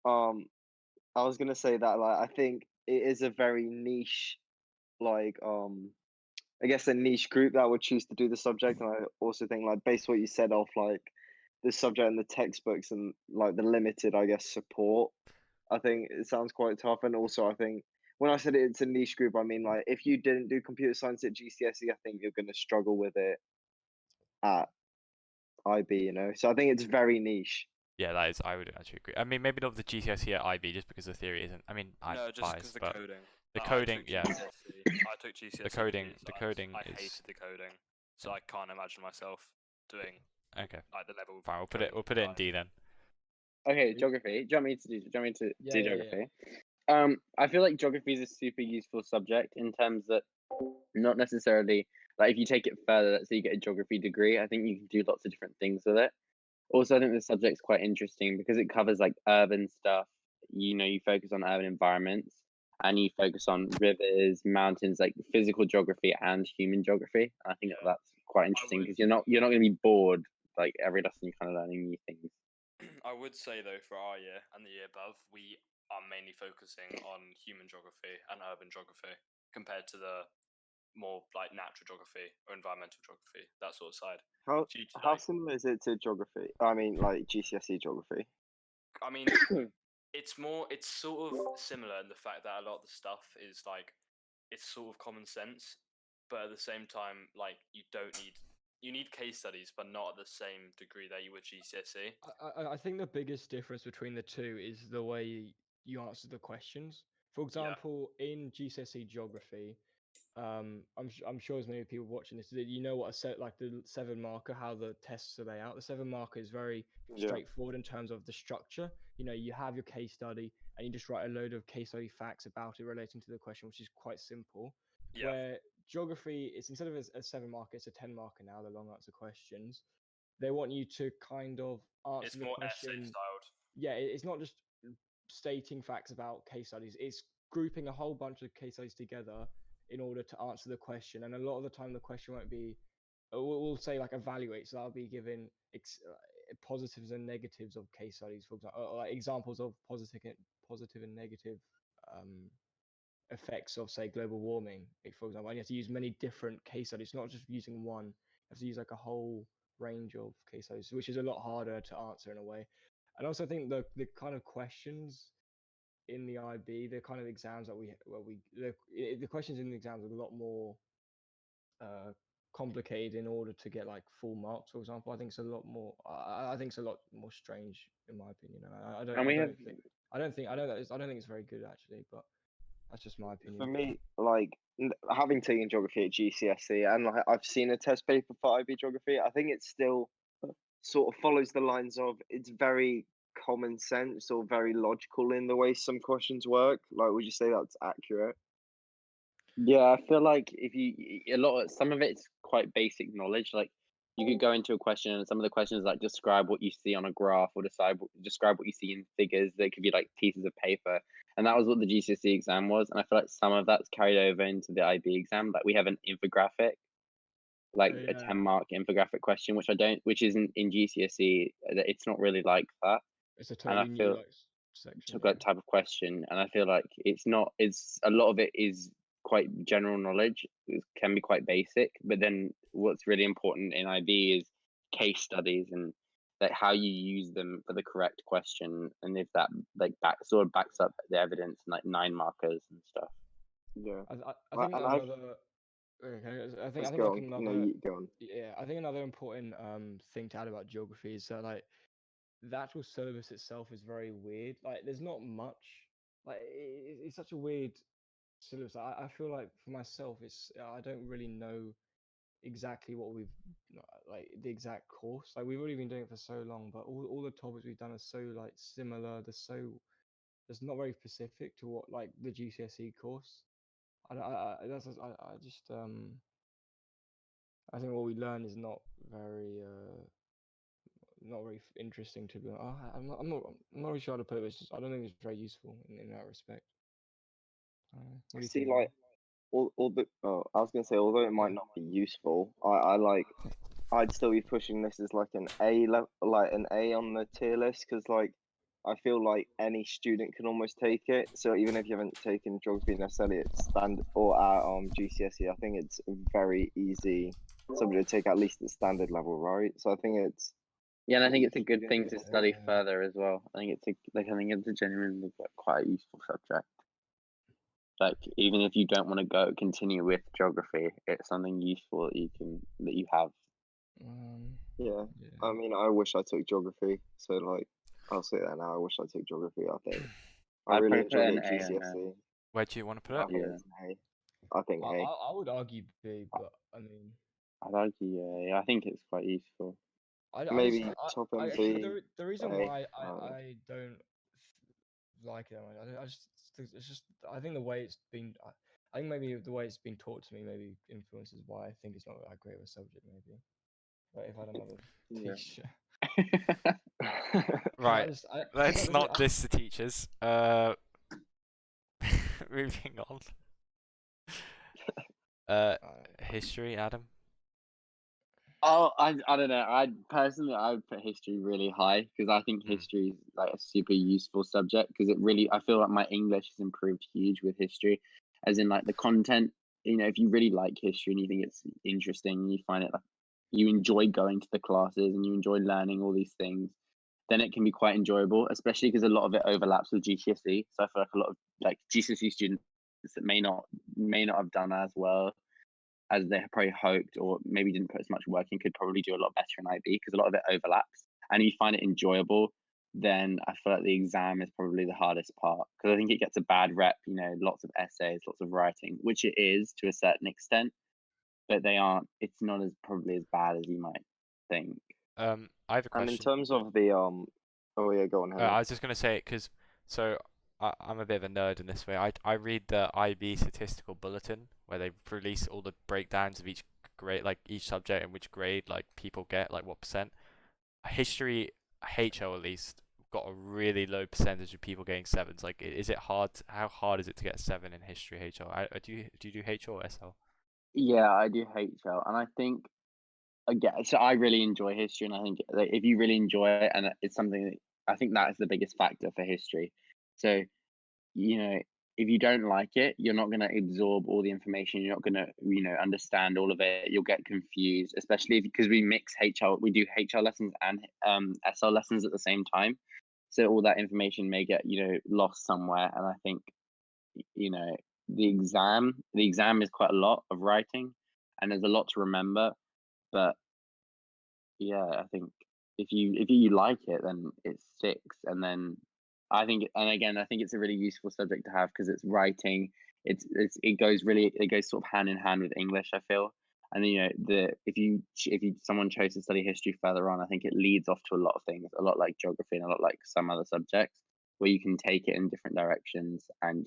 I was gonna say that I think it is a very niche, I guess a niche group that would choose to do the subject, and I also think based on what you said off the subject and the textbooks and the limited, I guess, support, I think it sounds quite tough. And also I think when I said it's a niche group, I mean if you didn't do computer science at GCSE, I think you're gonna struggle with it at IB, So I think it's very niche. Yeah, that is. I would actually agree. Maybe not the GCSE at IB, just because the theory isn't. No, just because the coding. The coding, yeah. I took GCSE. The coding I is. hated the coding, so I can't imagine myself doing. Okay. The level. Fine, we'll put it in D then. Okay, geography. Do you want me to do geography? Yeah. I feel like geography is a super useful subject in terms that not necessarily if you take it further, let's say you get a geography degree, I think you can do lots of different things with it. Also, I think the subject's quite interesting because it covers urban stuff. You focus on urban environments and you focus on rivers, mountains, physical geography and human geography. And I think that's quite interesting because you're not going to be bored. Every lesson you're kind of learning new things. I would say though, for our year and the year above, we are mainly focusing on human geography and urban geography. compared to the more like natural geography or environmental geography, that sort of side. How So how similar is it to geography? I mean, like GCSE geography. I mean, it's sort of similar in the fact that a lot of the stuff is like, it's sort of common sense, but at the same time, like you need case studies, but not at the same degree that you would GCSE. I think the biggest difference between the two is the way you answer the questions. For example, in GCSE geography, I'm sure as many people watching this that you know what like the 7 marker, how the tests are laid out. The 7 marker is very Yeah. straightforward in terms of the structure. You know, you have your case study and you just write a load of case study facts about it relating to the question, which is quite simple. Yeah. Where geography, it's instead of a 7 marker, it's a 10 marker now, the long answer questions. They want you to kind of answer It's the more question. essay styled. Yeah, it's not just stating facts about case studies. It's grouping a whole bunch of case studies together in order to answer the question. And a lot of the time, the question won't be, we'll say like evaluate. So that'll be giving positives and negatives of case studies, for example, or like examples of positive and negative effects of, say, global warming, for example. And you have to use many different case studies, not just using one. You have to use like a whole range of case studies, which is a lot harder to answer in a way. And also, I think the kind of questions in the IB, the kind of exams that the questions in the exams are a lot more complicated in order to get like full marks. For example, I think it's a lot more. I think it's a lot more strange in my opinion. I don't. And we I have don't think. I don't think. I know that. I don't think it's very good actually, but that's just my For opinion. me, like having taken geography at GCSE and like I've seen a test paper for IB geography, I think it still sort of follows the lines of it's very common sense or very logical in the way some questions work. Like, would you say that's accurate? Yeah, I feel like if you some of it's quite basic knowledge. Like you could go into a question and some of the questions like describe what you see on a graph or describe what you see in figures. They could be like pieces of paper, and that was what the GCSE exam was. And I feel like some of that's carried over into the IB exam. Like we have an infographic, like a 10-mark infographic question, which isn't in GCSE. It's not really like that. It's a And I totally new feel like section. took that type of question, and I feel like it's a lot of it is quite general knowledge. It can be quite basic, but then what's really important in IB is case studies and like how you use them for the correct question, and if that like backs up the evidence and like 9 markers and stuff. Yeah. I think And I've another. Okay, I think let's like go on. No, another. you go on. Yeah, I think another important thing to add about geography is that like the actual syllabus itself is very weird. Like, there's not much. Like, it's such a weird syllabus. I feel like for myself, I don't really know exactly what we've like the exact course. Like, we've already been doing it for so long, but all the topics we've done are so like similar. It's not very specific to what like the GCSE course. I think what we learn is not very interesting to be honest. I'm not really sure how to put it. But I don't think it's very useful in that respect. What do you See, think? like I was gonna say, although it might not be useful, I like I'd still be pushing this as like an A level, like an A on the tier list, because like I feel like any student can almost take it. So even if you haven't taken geography necessarily at stand or at GCSE, I think it's very easy subject to take at least at standard level, right? So I think it's Yeah, and I think it's a you good can thing do to it. study further as well. I think it's a genuinely quite a useful subject. Like even if you don't want to continue with geography, it's something useful that you have. Yeah. I mean, I wish I took geography. So like, I'll say that now. I wish I took geography. I think I I'd really probably put enjoyed an it A at in there. GCSE. Where do you want to put I it? think Yeah. it's an A. I think A. I would argue B, but I mean, I'd argue, yeah, I think it's quite useful. Maybe I top I, and actually, B. the reason A. why I don't know. I don't like it, I just it's just I think the way it's been. I think maybe the way it's been taught to me maybe influences why I think it's not that great of a subject. Maybe, but if I had another Yeah. teacher. Right. I Let's don't not diss the teachers. Moving on. History, Adam. Oh, I don't know. I would put history really high because I think history is like a super useful subject because I feel like my English has improved huge with history, as in like the content. If you really like history and you think it's interesting and you find it like you enjoy going to the classes and you enjoy learning all these things, then it can be quite enjoyable, especially because a lot of it overlaps with GCSE. So I feel like a lot of like GCSE students that may not have done as well as they probably hoped, or maybe didn't put as much work in, could probably do a lot better in IB because a lot of it overlaps. And if you find it enjoyable, then I feel like the exam is probably the hardest part because I think it gets a bad rep. Lots of essays, lots of writing, which it is to a certain extent, but they aren't. It's not as probably as bad as you might think. I have a And in question. terms of the oh yeah, go on, I Henry. was just gonna say because I'm a bit of a nerd in this way. I read the IB statistical bulletin where they release all the breakdowns of each grade, like each subject and which grade like people get, like what percent. History, HL at least, got a really low percentage of people getting sevens. Like, is it hard? How hard is it to get a 7 in history HL? Do you do HL or SL? Yeah, I do HL, and I think again, so I really enjoy history, and I think that if you really enjoy it, and it's something that I think that is the biggest factor for history. So you know, if you don't like it, you're not going to absorb all the information. You're not going to, understand all of it. You'll get confused, especially because we mix HL, we do HL lessons and SL lessons at the same time. So all that information may get, lost somewhere. And I think, you know, the exam is quite a lot of writing and there's a lot to remember. But yeah, I think if you like it, then it sticks. And then and again, I think it's a really useful subject to have because it's writing. It goes sort of hand in hand with English, I feel. And if someone chose to study history further on, I think it leads off to a lot of things, a lot like geography and a lot like some other subjects, where you can take it in different directions, and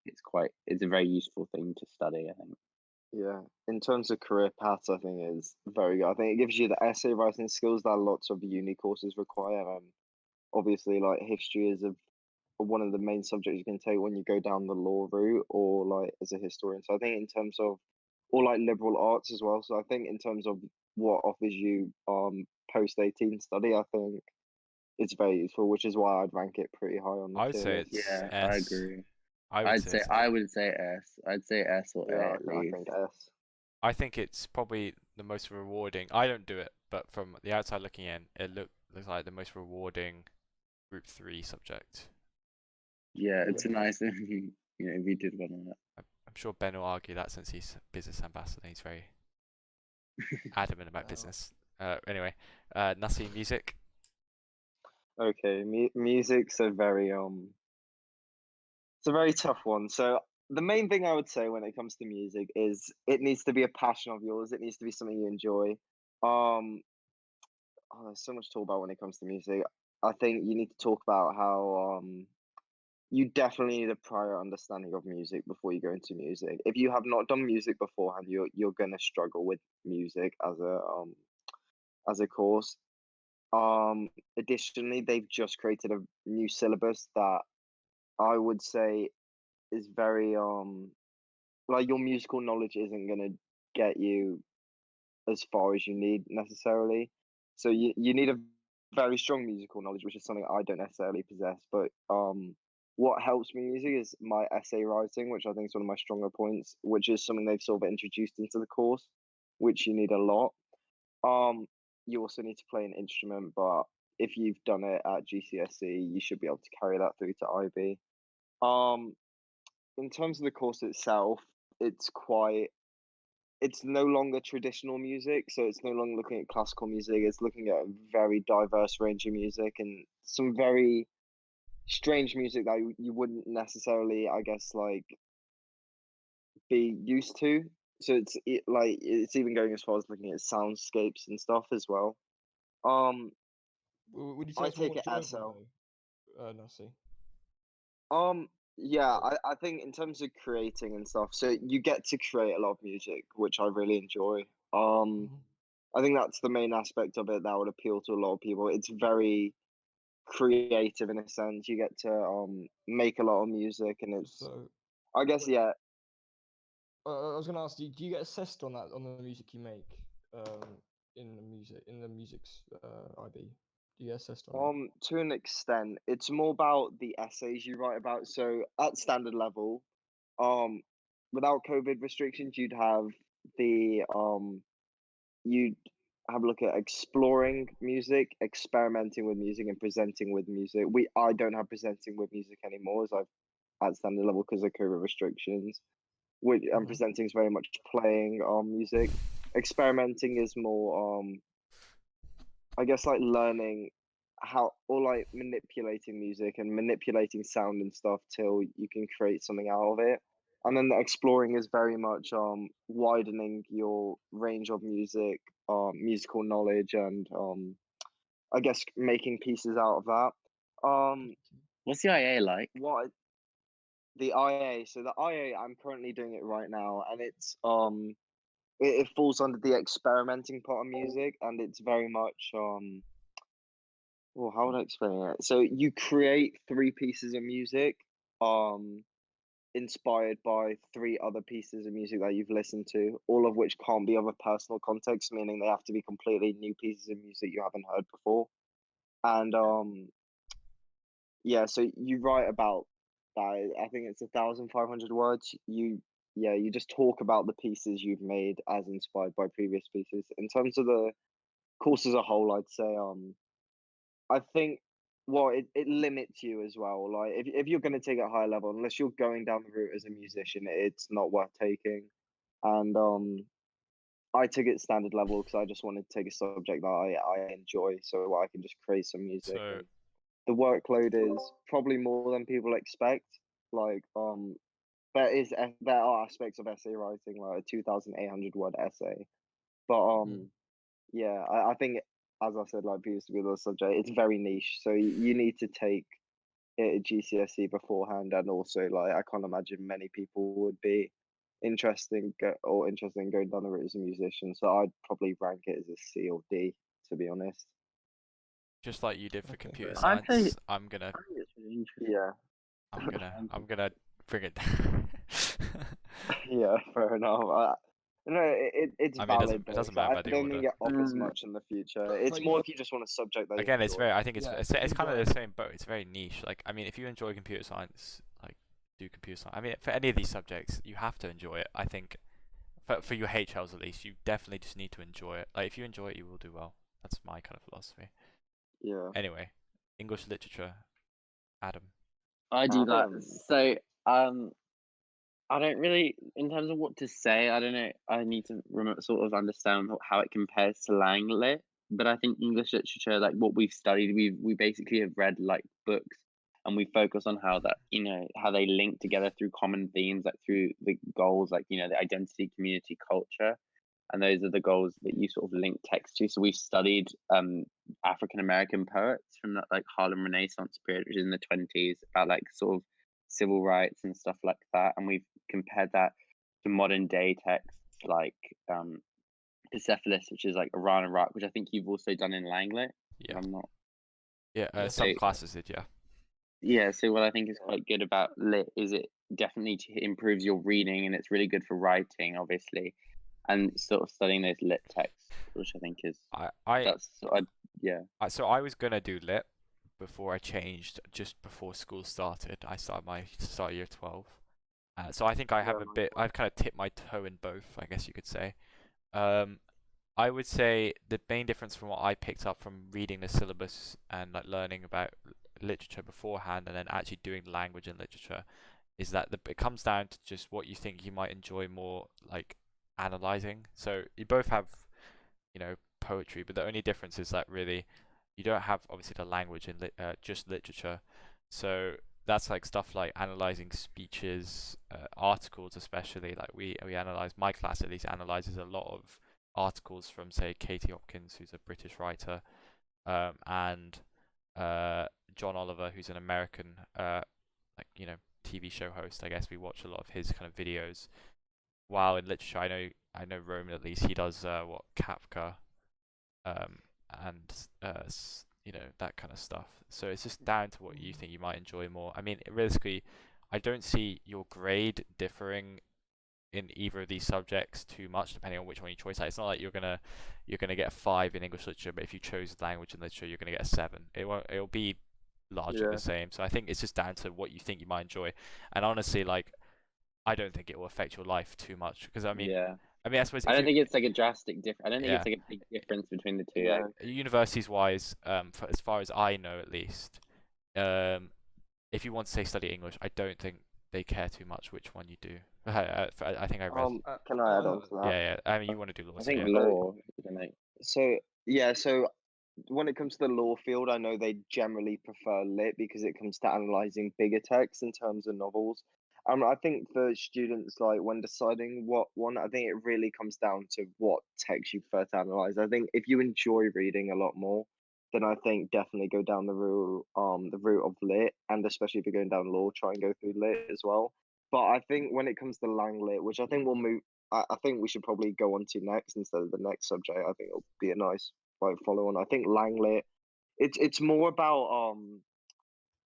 it's a very useful thing to study, I think. Yeah, in terms of career paths, I think is very good. I think it gives you the essay writing skills that lots of uni courses require, and obviously, like history is one of the main subjects you can take when you go down the law route or like as a historian. So I think in terms of or like liberal arts as well. So I think in terms of what offers you post 18 study, I think it's very useful, which is why I'd rank it pretty high on the I would tier say list. it's Yeah, I S. agree. I would say I would say S. I'd say S or Yeah, A at I least. think S. I think it's probably the most rewarding. I don't do it, but from the outside looking in, it looks like the most rewarding Group 3 subject. Yeah, it's a Yeah. nice if you did well on that. I'm sure Ben will argue that since he's business ambassador, he's very adamant about business. Anyway, Nasi, music. Okay, music's a very it's a very tough one. So the main thing I would say when it comes to music is it needs to be a passion of yours. It needs to be something you enjoy. There's so much to talk about when it comes to music. I think you need to talk about how you definitely need a prior understanding of music before you go into music. If you have not done music beforehand, you're gonna struggle with music as a course. Additionally, they've just created a new syllabus that I would say is very like your musical knowledge isn't gonna get you as far as you need necessarily. So you need a very strong musical knowledge, which is something I don't necessarily possess. But what helps me music is my essay writing, which I think is one of my stronger points, which is something they've sort of introduced into the course, which you need a lot. You also need to play an instrument, but if you've done it at GCSE, you should be able to carry that through to IB. Um, in terms of the course itself, it's quite it's no longer traditional music, so it's no longer looking at classical music. It's looking at a very diverse range of music and some very strange music that you wouldn't necessarily, I guess, like be used to. So it's even going as far as looking at soundscapes and stuff as well. Um, Would you say I it's more take it enjoyable SL. though? Nasi. Yeah, I think in terms of creating and stuff, so you get to create a lot of music, which I really enjoy. Mhm. I think that's the main aspect of it that would appeal to a lot of people. It's very creative in a sense. You get to make a lot of music, and it's So, I guess yeah. I was gonna ask you, do you get assessed on that on the music you make? In the music's IB, do you get assessed on that? To an extent, it's more about the essays you write about. So at standard level, without COVID restrictions, you'd have the you'd have a look at exploring music, experimenting with music, and presenting with music. I don't have presenting with music anymore, as I've at standard level because of COVID restrictions. Which and presenting is very much playing music. Experimenting is more I guess like learning how or like manipulating music and manipulating sound and stuff till you can create something out of it. And then the exploring is very much widening your range of music, musical knowledge, and I guess making pieces out of that. What's the IA like? What the IA? So the IA, I'm currently doing it right now, and it's it falls under the experimenting part of music, and it's very much well, how would I explain it? So you create three pieces of music, um, inspired by three other pieces of music that you've listened to, all of which can't be of a personal context, meaning they have to be completely new pieces of music you haven't heard before. And yeah, so you write about that. I think it's 1,500 words. You just talk about the pieces you've made as inspired by previous pieces. In terms of the course as a whole, I'd say I think well it limits you as well. Like if you're gonna take it higher level, unless you're going down the route as a musician, it's not worth taking. And I took it standard level because I just wanted to take a subject that I enjoy, so I can just create some music. So And the workload is probably more than people expect. Like there are aspects of essay writing, like a 2,800 word essay, but yeah, I think as I said, like previously with the subject, it's very niche. So you need to take it at GCSE beforehand, and also like I can't imagine many people would be interested in going down the route as a musician. So I'd probably rank it as a C or D, to be honest. just like you did for computer I think science, I'm gonna I think it's really interesting. Yeah, I'm gonna bring it down. yeah, fair enough. No, it's I mean, valid it though. doesn't So matter I about the don't order. think it offers Mm. much in the future. It's But more you- if you just want a subject that you Again, it's enjoy. very. I think it's Yeah, it's kind of enjoy the it. same boat. It's very niche. Like, I mean, if you enjoy computer science, like, do computer science. I mean, for any of these subjects, you have to enjoy it. I think, for your HLs at least, you definitely just need to enjoy it. Like, if you enjoy it, you will do well. That's my kind of philosophy. Yeah. Anyway, English literature, Adam. I do like Adam. so I don't really in terms of what to say. I don't know. I need to sort of understand how it compares to Lang Lit. But I think English literature, like what we've studied, we basically have read like books, and we focus on how that how they link together through common themes, like through the goals, like the identity, community, culture, and those are the goals that you sort of link text to. So we've studied African American poets from that like Harlem Renaissance period, which is in the 20s, about like sort of civil rights and stuff like that, and we've compared that to modern day texts like Persepolis, which is like Iran, Iraq, which I think you've also done in Langlet. Yeah. I'm not. Yeah. Yeah, Some so- classes did. Yeah. Yeah, so what I think is quite good about lit is it definitely improves your reading, and it's really good for writing, obviously, and sort of studying those lit texts, which I think is So I was gonna do lit before I changed, just before school started. I started year 12. So I think I have I've kind of tipped my toe in both, I guess you could say. I would say the main difference from what I picked up from reading the syllabus and like learning about literature beforehand and then actually doing language and literature is that it comes down to just what you think you might enjoy more, like analyzing. So you both have, poetry, but the only difference is that really you don't have obviously the language in just literature. So that's like stuff like analyzing speeches, articles, especially like we analyze. My class at least analyzes a lot of articles from say Katie Hopkins, who's a British writer, and John Oliver, who's an American TV show host. I guess we watch a lot of his kind of videos. While in literature, I know Roman at least, he does Kafka, and that kind of stuff. So it's just down to what you think you might enjoy more. I mean, realistically, I don't see your grade differing in either of these subjects too much, depending on which one you choose. Like, it's not like you're gonna get a 5 in English literature, but if you chose language and literature, you're gonna get a 7. It'll be largely the same. So I think it's just down to what you think you might enjoy. And honestly, like I don't think it will affect your life too much because I mean Yeah. I suppose I if don't you, think it's like a drastic difference. I don't think yeah, it's like a big difference between the two. Yeah. universities wise, as far as I know at least, if you want to say study English, I don't think they care too much which one you do. I think I read. Can I add on to that? Yeah. I mean, you want to do law, I so think yeah. law. You know, So yeah, so when it comes to the law field, I know they generally prefer lit because it comes to analyzing bigger texts in terms of novels. I think for students, like when deciding what one, I think it really comes down to what text you prefer to analyze. I think if you enjoy reading a lot more, then I think definitely go down the route of lit, and especially if you're going down law, try and go through lit as well. But I think when it comes to lang lit, which I think we'll move, I think we should probably go on to next instead of the next subject. I think it'll be a nice like follow on. I think Langlet, it's more about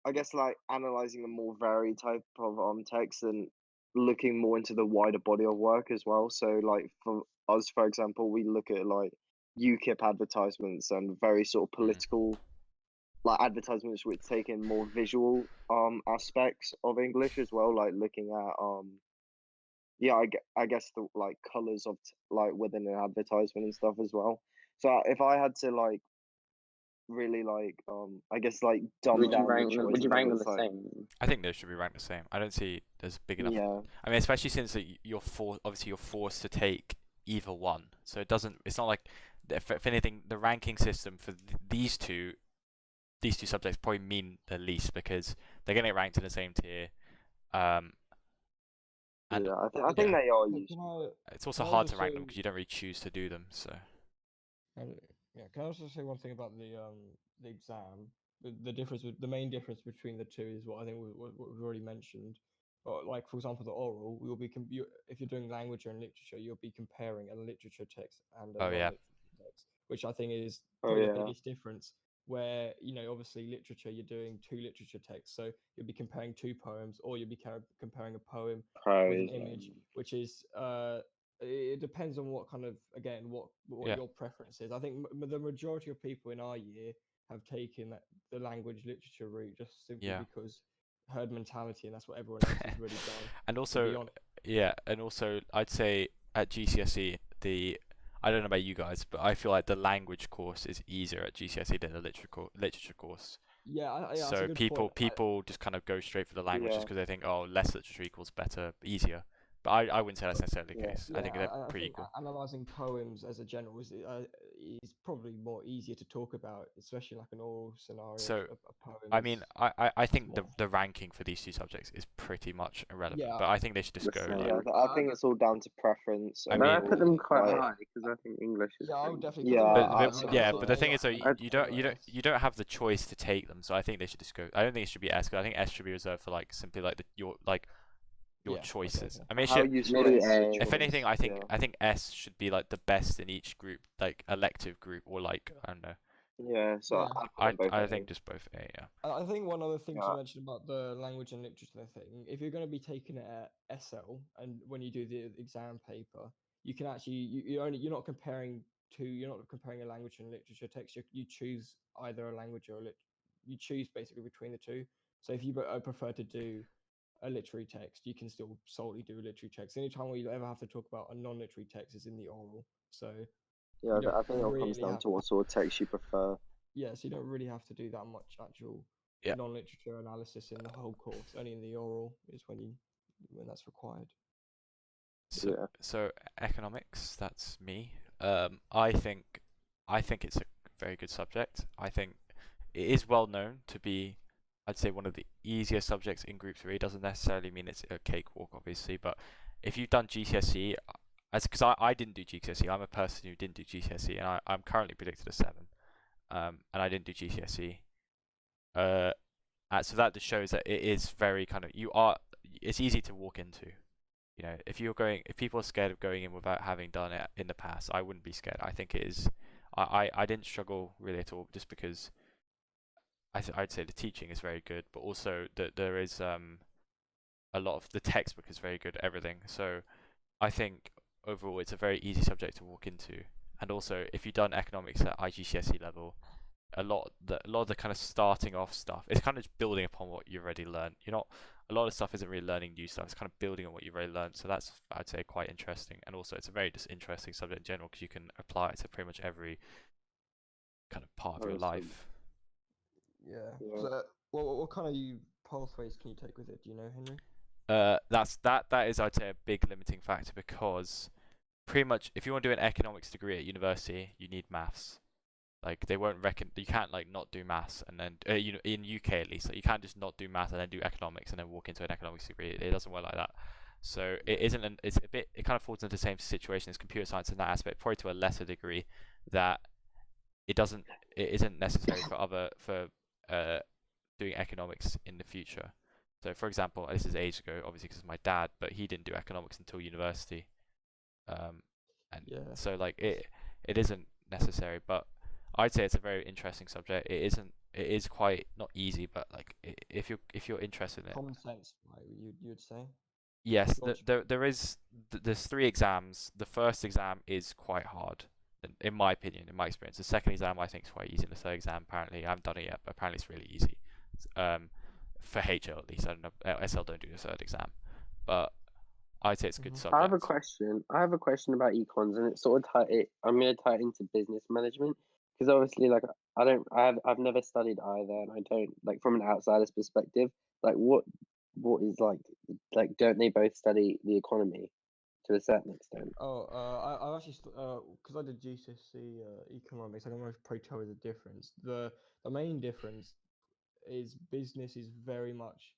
I guess like analyzing a more varied type of text and looking more into the wider body of work as well. So like for us, for example, we look at like UKIP advertisements and very sort of political like advertisements which take in more visual aspects of English as well, like looking at yeah, I guess the like colors of like within an advertisement and stuff as well. So if I had to like really like I guess like dumb would you down the rank them? Would choices, you rank then them it's the like same? I think they should be ranked the same. I don't see there's big enough. yeah, I mean, especially since obviously you're forced to take either one, so it doesn't. It's not like if anything, the ranking system for these two subjects probably mean the least because they're getting ranked in the same tier. And yeah. I think they are useful. it's also can I hard also to rank them say- because you don't really choose to do them. So And yeah, can I also say one thing about the exam? The difference with the main difference between the two is what I think what we've already mentioned. Like for example, the oral, we will be if you're doing language and literature, you'll be comparing a literature text and a oh yeah, non-literature text, which I think is Oh probably the yeah, biggest difference. Where obviously literature, you're doing two literature texts, so you'll be comparing two poems, or you'll be comparing a poem with an Pros. image, which is it depends on what kind of what Yeah. your preference is. I think the majority of people in our year have taken the language literature route just simply Yeah. because herd mentality, and that's what everyone else has really done. and to be also honest. yeah, and also I'd say at GCSE I don't know about you guys, but I feel like the language course is easier at GCSE than the literature course. Yeah, that's a So good people point. just kind of go straight for the language just Yeah. because they think, oh, less literature equals better, easier. But I wouldn't say that's necessarily the Yeah. case. I think they're I pretty think equal. analyzing poems as a general is probably more easier to talk about, especially like an oral scenario. So, a poem I mean, is I think more. the ranking for these two subjects is pretty much irrelevant. Yeah. But I think they should just The go same. like, yeah. I think it's all down to preference. I But I mean, put them quite like, high because I think English is. Yeah, I would pretty- definitely. Yeah, but the thing is, though, you don't you don't have the choice to take them. So I think they should just go. I don't think it should be S. 'Cause I think S should be reserved for like simply like your Yeah, okay, choices. okay. I mean, it how should, useful Maybe is the A. if anything, choice, I think S should be like the best in each group, like elective group or like I don't know. yeah. So Yeah. I put them both I A. think just both A. Yeah. I think one other thing Yeah. to mention about the language and literature thing, if you're going to be taking it at SL, and when you do the exam paper, you can actually you're not comparing a language and literature text. You choose either a language or you choose basically between the two. So if you prefer to do a literary text, you can still solely do a literary text. The only time where you ever have to talk about a non-literary text is in the oral. So Yeah, you don't I think it all comes really down have to what sort of text you prefer. yeah, so you don't really have to do that much actual Yeah. non-literature analysis in the whole course. Only in the oral is when that's required. So, Yeah. so economics, that's me. I think it's a very good subject. I think it is well known to be, I'd say, one of the easier subjects in Group 3. It doesn't necessarily mean it's a cakewalk, obviously, but if you've done GCSE, because I didn't do GCSE, I'm a person who didn't do GCSE, and I'm currently predicted a 7, and I didn't do GCSE. So that just shows that it is very kind of it's easy to walk into. If people are scared of going in without having done it in the past, I wouldn't be scared. I think it is. I didn't struggle really at all, just because I'd say the teaching is very good, but also that there is a lot of the textbook is very good, everything. So I think overall it's a very easy subject to walk into. And also, if you've done economics at IGCSE level, a lot of the kind of starting off stuff. It's kind of just building upon what you've already learned. A lot of stuff isn't really learning new stuff. It's kind of building on what you've already learned. So that's, I'd say, quite interesting. And also, it's a very just interesting subject in general because you can apply it to pretty much every kind of part of your life. Yeah. Yeah. So, what kind of pathways can you take with it? Do you know, Henry? That is, I'd say, a big limiting factor because pretty much if you want to do an economics degree at university, you need maths. Like they won't reckon you can't like not do maths and then in UK at least, like, you can't just not do maths and then do economics and then walk into an economics degree. It doesn't work like that. So it kind of falls into the same situation as computer science in that aspect, probably to a lesser degree, that it isn't necessary for doing economics in the future. So for example, this is ages ago, obviously because my dad, but he didn't do economics until university. So like it isn't necessary, but I'd say it's a very interesting subject. It is quite not easy, but like if you're interested in it. Common sense, right? You'd say. Yes, there's 3 exams. The first exam is quite hard, in my opinion, in my experience. The second exam I think is quite easy, and the third exam apparently I haven't done it yet, but apparently it's really easy. For HL at least, I don't know. SL don't do the third exam, but I'd say it's a good subject. I have a question about econs, and it's sort of I'm going to tie it into business management because obviously, like, I've never studied either, and I don't like from an outsider's perspective. Like, what is like? Don't they both study the economy to a certain extent? I actually because I did GCSE economics, I can probably tell you the difference. The main difference is business is very much.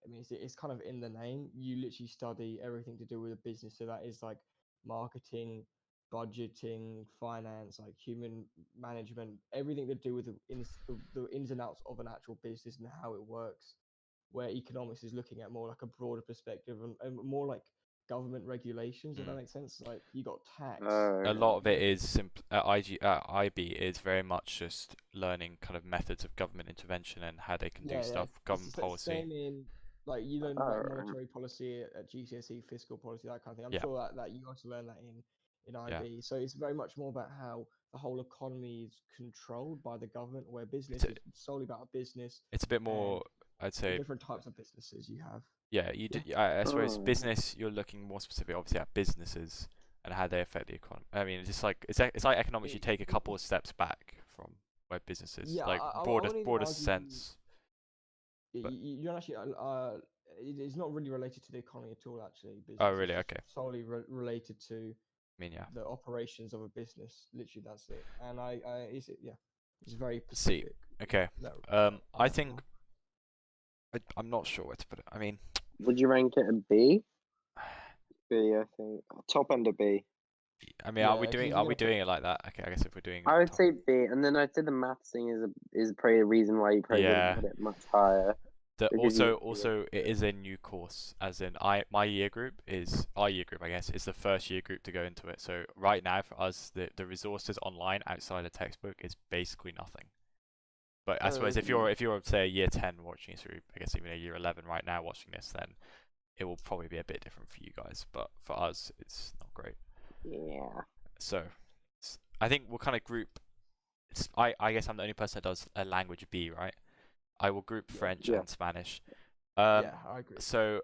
I mean, it's kind of in the name. You literally study everything to do with a business. So that is like marketing, budgeting, finance, like human management, everything to do with the ins and outs of an actual business and how it works. Where economics is looking at more like a broader perspective and more like government regulations. If that makes sense, like you got tax. A lot of it is IB is very much just learning kind of methods of government intervention and how they can do stuff, government policy. Same in like you learn like monetary policy at GCSE, fiscal policy, that kind of thing. I'm sure that you also learn that in IB. Yeah. So it's very much more about how the whole economy is controlled by the government, where business is solely about a business. It's a bit more, I'd say, different types of businesses you have. Yeah, I suppose business. You're looking more specific, obviously, at businesses and how they affect the economy. I mean, it's like economics. You take a couple of steps back from where businesses, like broader sense. You're actually it's not really related to the economy at all. Actually, business. Oh, really? Okay. Solely related to. I mean, yeah. The operations of a business. Literally, that's it. And it's very specific. Okay. I think. I'm not sure where to put it. I mean, would you rank it a B? B, I think top end of B. I mean, are we doing it like that? Okay, I guess if we're doing. I would say B, and then I'd say the maths thing is probably a reason why you probably wouldn't put it much higher. Also, it is a new course, as in our year group, I guess, is the first year group to go into it. So right now for us, the resources online outside of textbook is basically nothing. But I suppose if you're say a year 10 watching this, or I guess even a year 11 right now watching this, then it will probably be a bit different for you guys. But for us, it's not great. Yeah. So I think we'll kind of group. I guess I'm the only person that does a language B, right? I will group French and Spanish. Yeah, I agree. So,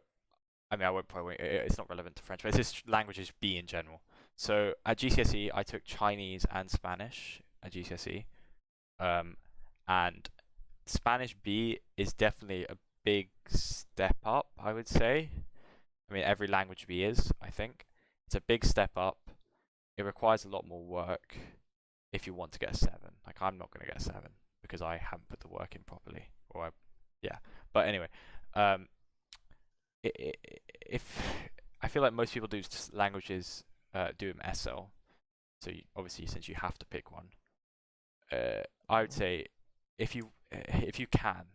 I mean, I won't probably. It's not relevant to French, but it's just languages B in general. So at GCSE, I took Chinese and Spanish at GCSE. And Spanish B is definitely a big step up, I would say. I mean, every language B is, I think. It's a big step up. It requires a lot more work if you want to get a 7. Like, I'm not going to get a 7 because I haven't put the work in properly. But anyway, if I feel like most people do languages, do them SL. So obviously, since you have to pick one, I would say if you can,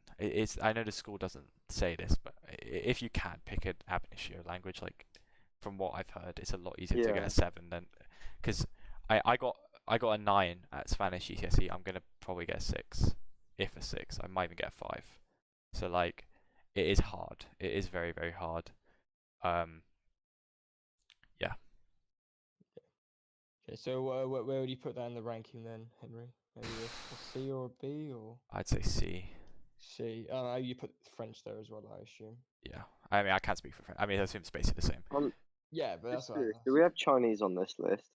I know the school doesn't say this, but if you can pick an ab initio language, like from what I've heard, it's a lot easier to get a 7 than, because I got a 9 at Spanish GCSE. I'm gonna probably get a 6, if a 6. I might even get a 5. So like, it is hard. It is very, very hard. Yeah. Okay, so where would you put that in the ranking then, Henry? Maybe a C or a B or I'd say C. C? You put French there as well, I assume. Yeah. I mean, I can't speak for French. I mean, I assume it's basically the same. Yeah, but that's Just what curious, do we have Chinese on this list?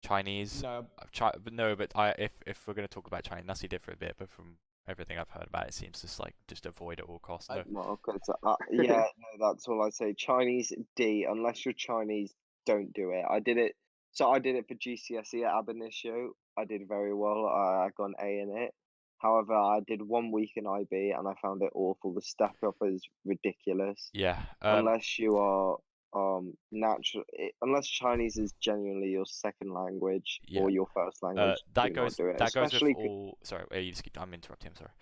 Chinese. No, But no, but if we're gonna talk about Chinese, Nasi did for a bit, but from everything I've heard about it, seems just avoid at all costs. No. Well, okay, so, yeah, no, that's all I'd say. Chinese D, unless you're Chinese, don't do it. I did it. So I did it for GCSE at ab initio. I did very well. I got an A in it. However, I did 1 week in IB and I found it awful. The stack up is ridiculous. Yeah. Unless you are unless Chinese is genuinely your second language Yeah. or your first language, that do goes not do it. that goes with Especially all. Sorry, you just keep. I'm interrupting. I'm sorry.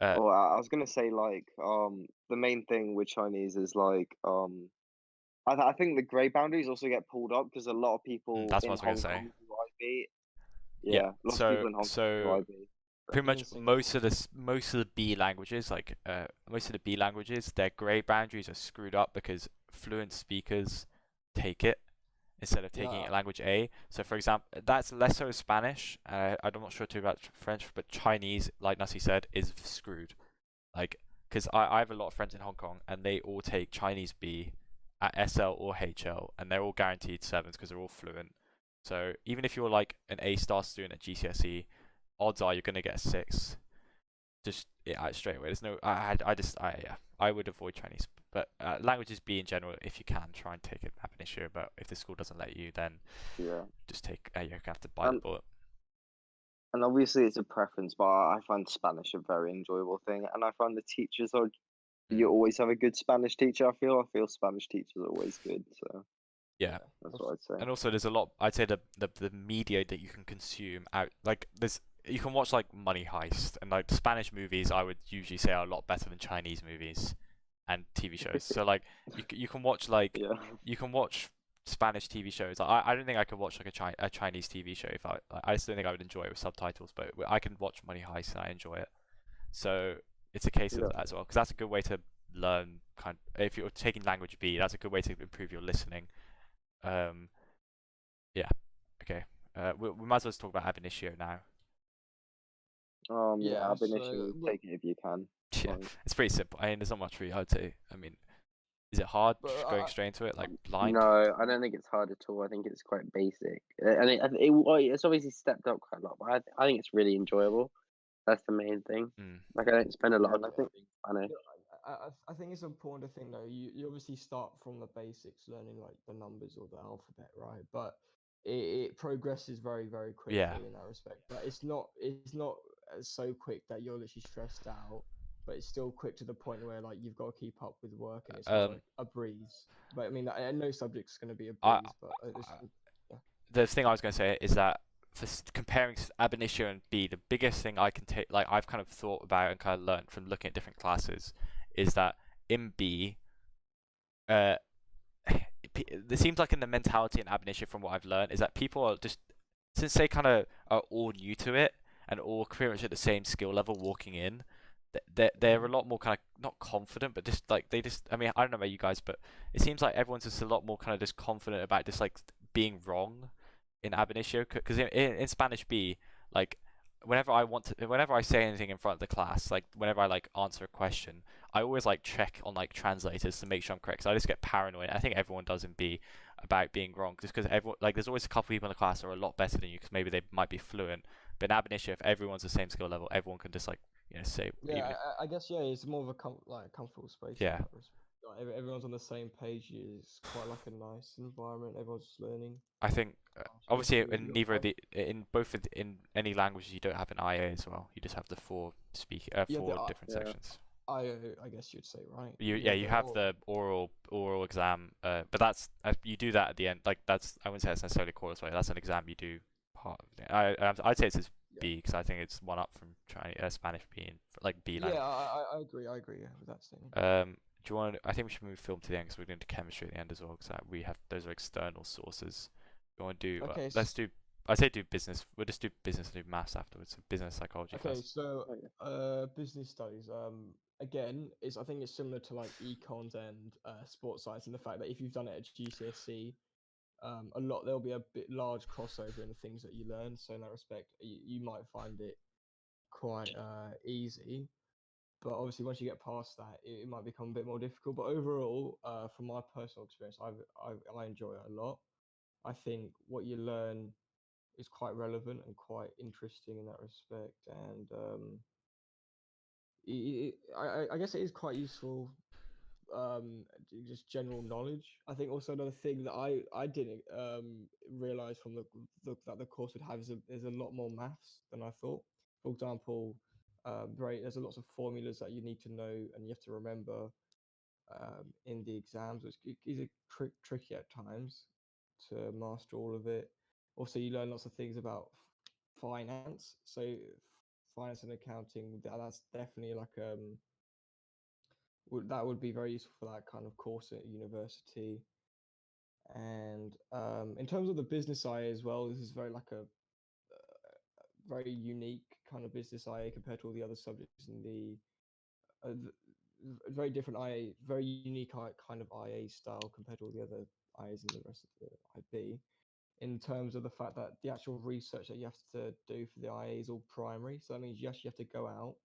Well, I was gonna say like the main thing with Chinese is like I think the grade boundaries also get pulled up because a lot of people That's in what I was Hong gonna say. Kong do IB. Yeah. Yeah, lots of people in Hong Kong do IB. Pretty much in most of the B languages, their grade boundaries are screwed up because fluent speakers take it instead of taking it language A. So for example, that's less so Spanish. I'm not sure too about French, but Chinese, like Nasi said, is screwed. Like, because I have a lot of friends in Hong Kong and they all take Chinese B at SL or HL and they're all guaranteed 7s because they're all fluent. So even if you're like an A-star student at GCSE, odds are you're gonna get a 6. Just straight away. There's no. I would avoid Chinese, but languages B in general, if you can, try and take it ab initio. But if the school doesn't let you, then just take. You're gonna have to bite the bullet. And obviously it's a preference, but I find Spanish a very enjoyable thing, and I find the teachers are. You always have a good Spanish teacher. I feel Spanish teachers are always good. So yeah, that's what I'd say. And also, there's a lot. I'd say the media that you can consume out, like you can watch like Money Heist and like Spanish movies. I would usually say are a lot better than Chinese movies and TV shows. So like you can watch you can watch Spanish TV shows. I don't think I could watch like a Chinese TV show if I just don't think I would enjoy it with subtitles. But I can watch Money Heist and I enjoy it. So it's a case of that as well, because that's a good way to learn. If you're taking language B, that's a good way to improve your listening. Yeah. Okay. We might as well talk about ab initio now. Ab initio, take it if you can. Yeah, it's pretty simple. I mean, there's not much really hard to. I mean, is it hard going straight into it, like blind? No, I don't think it's hard at all. I think it's quite basic, and it's obviously stepped up quite a lot. But I think it's really enjoyable. That's the main thing. Like I don't spend a lot of time. I think it's important to think though. You obviously start from the basics, learning like the numbers or the alphabet, right? But it progresses very very quickly in that respect. But it's not so quick that you're literally stressed out. But it's still quick to the point where like you've got to keep up with work, and it's not like a breeze. But I mean, no subject's going to be a breeze. The thing I was going to say is that for comparing ab initio and B, the biggest thing I can take, like I've kind of thought about and kind of learned from looking at different classes, is that in B, it seems like in the mentality in ab initio, from what I've learned, is that people are just, since they kind of are all new to it and all pretty much at the same skill level walking in, they're a lot more kind of not confident, but just like I mean, I don't know about you guys, but it seems like everyone's just a lot more kind of just confident about just like being wrong in ab initio, because in Spanish B, like whenever I say anything in front of the class, like whenever I like answer a question, I always like check on like translators to make sure I'm correct. So I just get paranoid. I think everyone does in B about being wrong, just because everyone, like there's always a couple people in the class that are a lot better than you because maybe they might be fluent. But in ab initio, if everyone's the same skill level, everyone can just like say. Yeah, I guess it's more of a comfortable space. Yeah. Like, everyone's on the same page. It's quite like a nice environment. Everyone's just learning. I think obviously in any languages you don't have an IA as well. You just have the four different sections. I guess you'd say, right? You have the oral exam, but that's you do that at the end. Like that's, I wouldn't say that's necessarily course, right? That's an exam you do part of it. I'd say it's B because I think it's one up from Spanish B and like B language. Yeah, I agree with that statement. Do you want? I think we should move film to the end because we're going to chemistry at the end as well, because we have those are external sources. You want to do? Okay, let's do. I say do business. We'll just do business and do maths afterwards. So business psychology. Okay, first. so business studies. Again, I think it's similar to like econs and sports science in the fact that if you've done it at GCSE, there'll be a bit large crossover in the things that you learn. So in that respect, you might find it quite easy. But obviously, once you get past that, it might become a bit more difficult. But overall, from my personal experience, I enjoy it a lot. I think what you learn is quite relevant and quite interesting in that respect. And I guess it is quite useful. Just general knowledge. I think also another thing that I didn't realize from that the course would have is a lot more maths than I thought. For example, there's a lots of formulas that you need to know and you have to remember in the exams, which is tricky at times to master all of it. Also, you learn lots of things about finance. So finance and accounting, that's definitely like that would be very useful for that kind of course at university. And in terms of the business IA as well, this is very like a very unique kind of business IA compared to all the other subjects in very different IA, very unique kind of IA style compared to all the other IAs in the rest of the IB. In terms of the fact that the actual research that you have to do for the IA is all primary, so that means you actually have to go out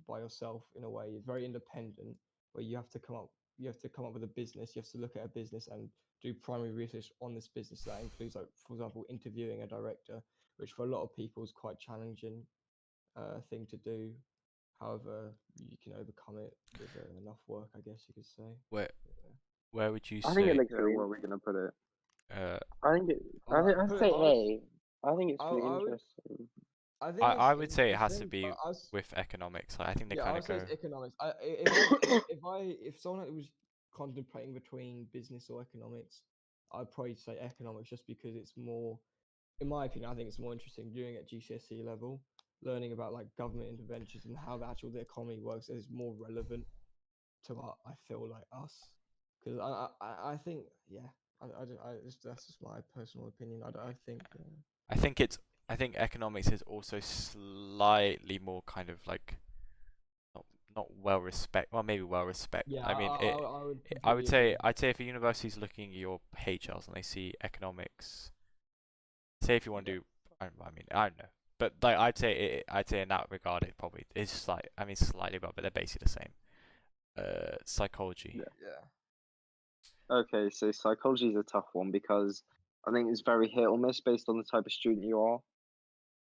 by yourself in a way. It's very independent, where you have to come up with a business. You have to look at a business and do primary research on this business. That includes, like, for example, interviewing a director, which for a lot of people is quite challenging thing to do. However, you can overcome it with enough work, I guess you could say. Where Yeah. where would you I think it say? looks Yeah, really. where are we gonna put it? I think it. I'd Put it, say A. I think it's really I would, interesting. I think I it's would say it has to interesting, be but with economics. Like, I think they yeah, I kind would of say go. it's economics. If someone was contemplating between business or economics, I'd probably say economics just because it's more, in my opinion, I think it's more interesting doing it at GCSE level, learning about like government interventions and how the economy works is more relevant to what I feel like us. Because I think, yeah, that's just my personal opinion. I think, I think it's. I think economics is also slightly more kind of like not well respect. Well, maybe well respect. yeah, I mean, I would I would completely say agree. I'd say if a university's looking at your HLs and they see economics, say if you want to do, I mean, I don't know, but like I'd say in that regard it probably is slightly above, but they're basically the same. Psychology. Yeah. Yeah. Okay, so psychology is a tough one because I think it's very hit or miss based on the type of student you are.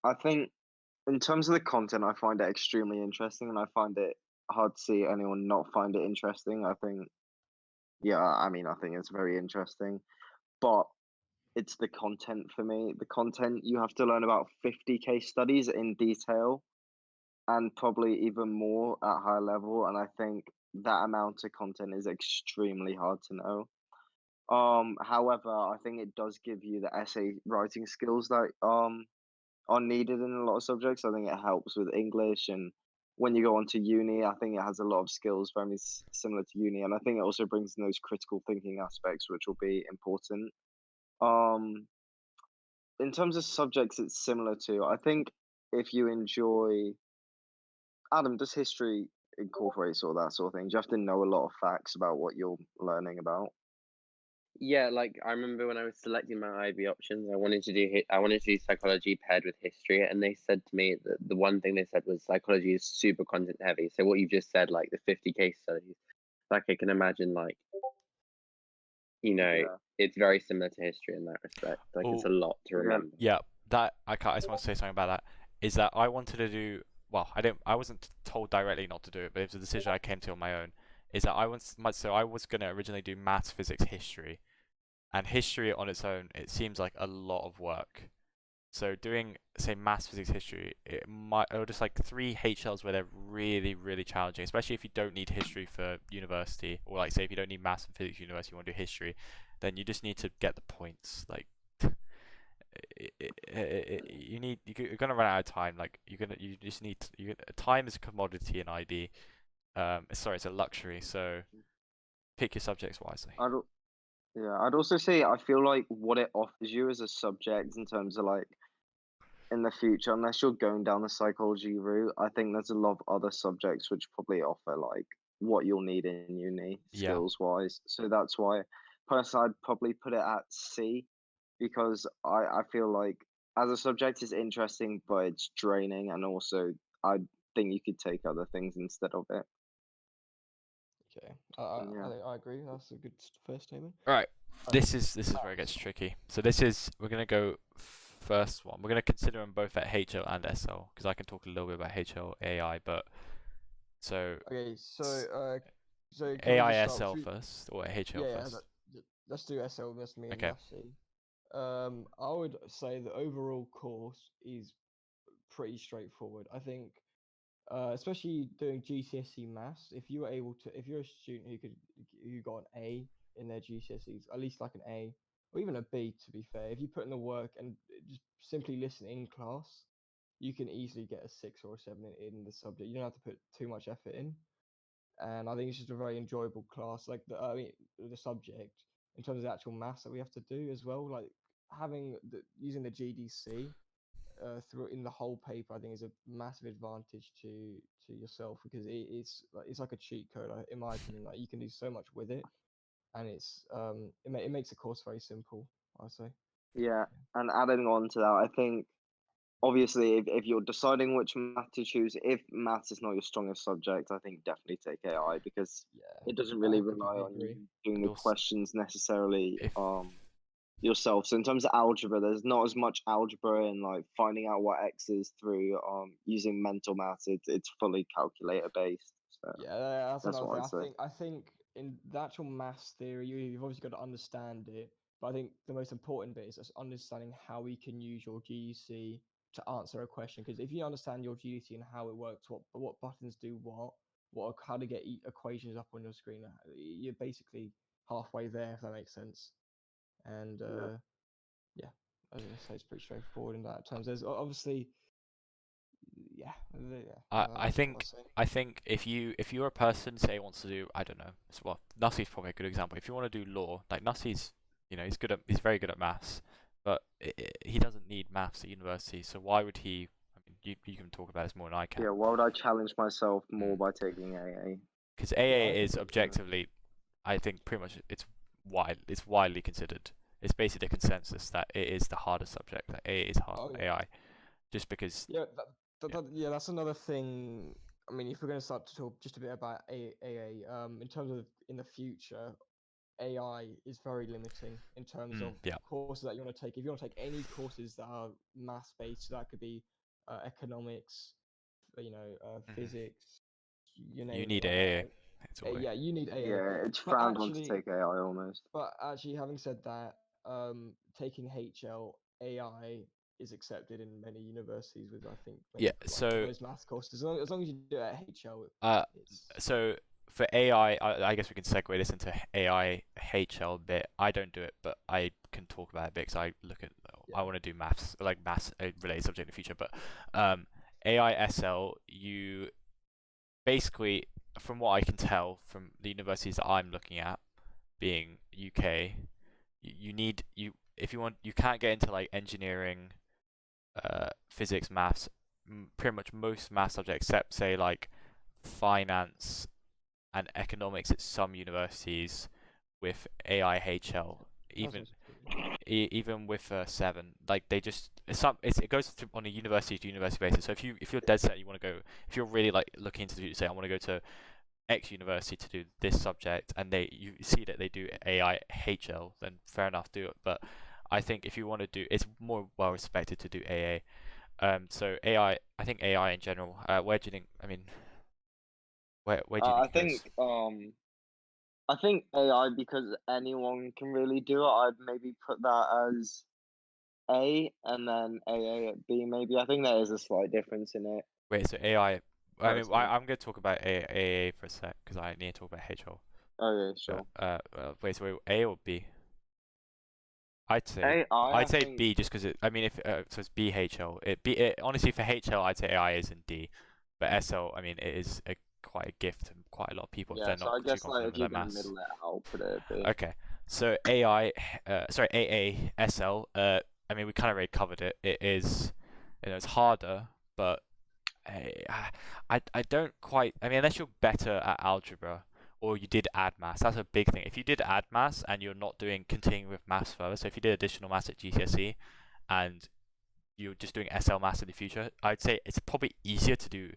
I think in terms of the content, I find it extremely interesting, and I find it hard to see anyone not find it interesting. I think, yeah, I mean, I think it's very interesting, but it's the content for me. The content, you have to learn about 50 case studies in detail and probably even more at high level. And I think that amount of content is extremely hard to know. However, I think it does give you the essay writing skills that are needed in a lot of subjects. I think it helps with English, and when you go on to uni, I think it has a lot of skills very similar to uni, and I think it also brings in those critical thinking aspects, which will be important. Um, in terms of subjects, it's similar to. I think if you enjoy Adam, does history incorporate all that sort of thing? Do you have to know a lot of facts about what you're learning about? Yeah, like I remember when I was selecting my IB options, I wanted to do psychology paired with history, and they said to me that the one thing they said was psychology is super content heavy. So what you just said, like the 50 case studies, like I can imagine, like Yeah, it's very similar to history in that respect. Like it's Oh, a lot to yeah, remember. yeah. That I just want to say something about that. Is that I wanted to do. Well, I wasn't told directly not to do it, but it was a decision I came to on my own. Is that so I was gonna originally do maths, physics, history, and history on its own, it seems like a lot of work. So doing, say, maths, physics, history, or just like 3 HLs where they're really, really challenging, especially if you don't need history for university, or like say if you don't need maths and physics university, you want to do history, then you just need to get the points. Like, you're gonna run out of time. Like you just need time is a commodity in IB. Sorry, it's a luxury. So pick your subjects wisely. I'd al- yeah, I'd also say I feel like what it offers you as a subject in terms of like in the future, unless you're going down the psychology route, I think there's a lot of other subjects which probably offer like what you'll need in uni Yeah. skills wise. So that's why personally I'd probably put it at C because I feel like as a subject, it's interesting, but it's draining, and also I think you could take other things instead of it. Okay, Yeah. I agree. That's a good first statement. Right. Right. This is where it gets tricky. So we're gonna go first one. We're gonna consider them both at HL and SL because I can talk a little bit about HL AI, but so Okay, so can we AI just start SL with first or HL yeah, first? let's do SL. That's me and Okay. Lassie. I would say the overall course is pretty straightforward. I think, especially doing GCSE maths, if you're a student who got an A in their GCSEs, at least like an A or even a B, to be fair, if you put in the work and just simply listen in class, you can easily get a 6 or a 7 in the subject. You don't have to put too much effort in, and I think it's just a very enjoyable class. Like the subject in terms of the actual maths that we have to do as well, like using the GDC through in the whole paper, I think is a massive advantage to yourself because it's like a cheat code, in my opinion. Like you can do so much with it, and it makes the course very simple, I say. Yeah, and adding on to that, I think obviously if you're deciding which math to choose, if maths is not your strongest subject, I think definitely take AI because Yeah, it doesn't I really rely completely on you agree. doing And the also, questions necessarily if yourself. So in terms of algebra, there's not as much algebra in like finding out what x is through using mental maths. It's fully calculator based. So Yeah, that's that's another what thing. I'd say. I think in the actual maths theory, you've obviously got to understand it. But I think the most important bit is just understanding how we can use your GDC to answer a question. Because if you understand your GDC and how it works, what buttons do how to get equations up on your screen, you're basically halfway there, if that makes sense. And Yeah. yeah, I was gonna say it's pretty straightforward in that terms. There's obviously, yeah, I that's what I'll say. I think if you're a person say wants to do, I don't know, well, Nussie's probably a good example. If you want to do law, like Nussie's, he's very good at maths, but he doesn't need maths at university. So why would he? I mean, you can talk about this more than I can. Yeah, why would I challenge myself more by taking AA? Because Yeah, I AA is completely agree. objectively, I think pretty much it's widely considered. It's basically the consensus that it is the hardest subject. That AA is harder Oh than yeah. AI, just because. Yeah, Yeah. yeah, that's another thing. I mean, if we're going to start to talk just a bit about AA, in terms of in the future, AI is very limiting in terms of Yeah. courses that you want to take. If you want to take any courses that are math based, so that could be economics, physics, you You name need it. AA. It's all Yeah, you need AA. Yeah, it's But frowned on to actually, take AI almost. having said that, taking HL AI is accepted in many universities with I think Yeah. like So most math courses. As long as you do it at HL, it's so for AI, I guess we can segue this into AI HL bit. I don't do it, but I can talk about it because I look at. I yeah. want to do maths, like maths related subject in the future. But AI SL, you basically, from what I can tell from the universities that I'm looking at, being UK, you need if you want, you can't get into like engineering, physics, maths, pretty much most math subjects except say like finance and economics at some universities with AIHL, even with 7, like they just it goes on a university to university basis. So if you're dead set, you want to go, if you're really like looking into the future, say I want to go to X university to do this subject, and you see that they do AIHL, then fair enough, do it. But I think if you want to do, it's more well respected to do AA. So AI, I think AI in general. Where do you think? I mean, where do you I think it think goes? I think AI because anyone can really do it. I'd maybe put that as A and then AA at B. Maybe I think there is a slight difference in it. Wait, so AI. I mean, Personally. I'm going to talk about AA for a sec because I need to talk about HL. Okay, So, sure. wait, so A or B? I'd say AI, I I'd say think. B just because I mean, if so it's BHL. Honestly for HL, I'd say AI is in D, but SL, I mean, it is quite a gift to quite a lot of people if Yeah, they're so not I too guess like confident if with you're their gonna maths. middle it out, put it at B. Okay, so AA, SL. I mean, we kind of already covered it. It is, it's harder, but I don't quite. I mean, unless you're better at algebra or you did add maths, that's a big thing. If you did add maths and you're not doing continuing with maths further, so if you did additional maths at GCSE and you're just doing SL Maths in the future, I'd say it's probably easier to do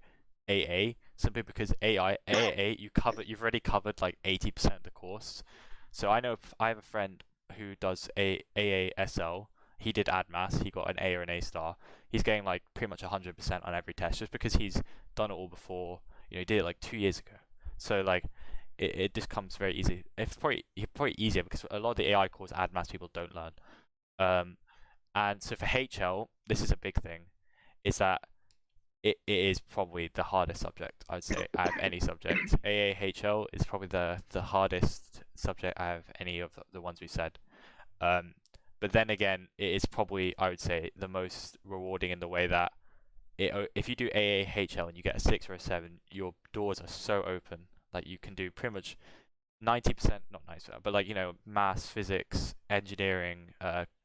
AA simply because AAA you've already covered like 80% of the course. So I know I have a friend who does AASL. He did Add Maths. He got an A or an A star. He's getting like pretty much 100% on every test just because he's done it all before. He did it like 2 years ago. So like it just comes very easy. It's probably easier because a lot of the AI course Add Maths people don't learn. And so for HL, this is a big thing, is that it is probably the hardest subject, I'd say, out of any subject. AAHL is probably the hardest subject out of any of the ones we said. But then again, it is probably, I would say, the most rewarding in the way that if you do AAHL and you get a 6 or a 7, your doors are so open. Like you can do pretty much 90%, not 90%, but like, maths, physics, engineering,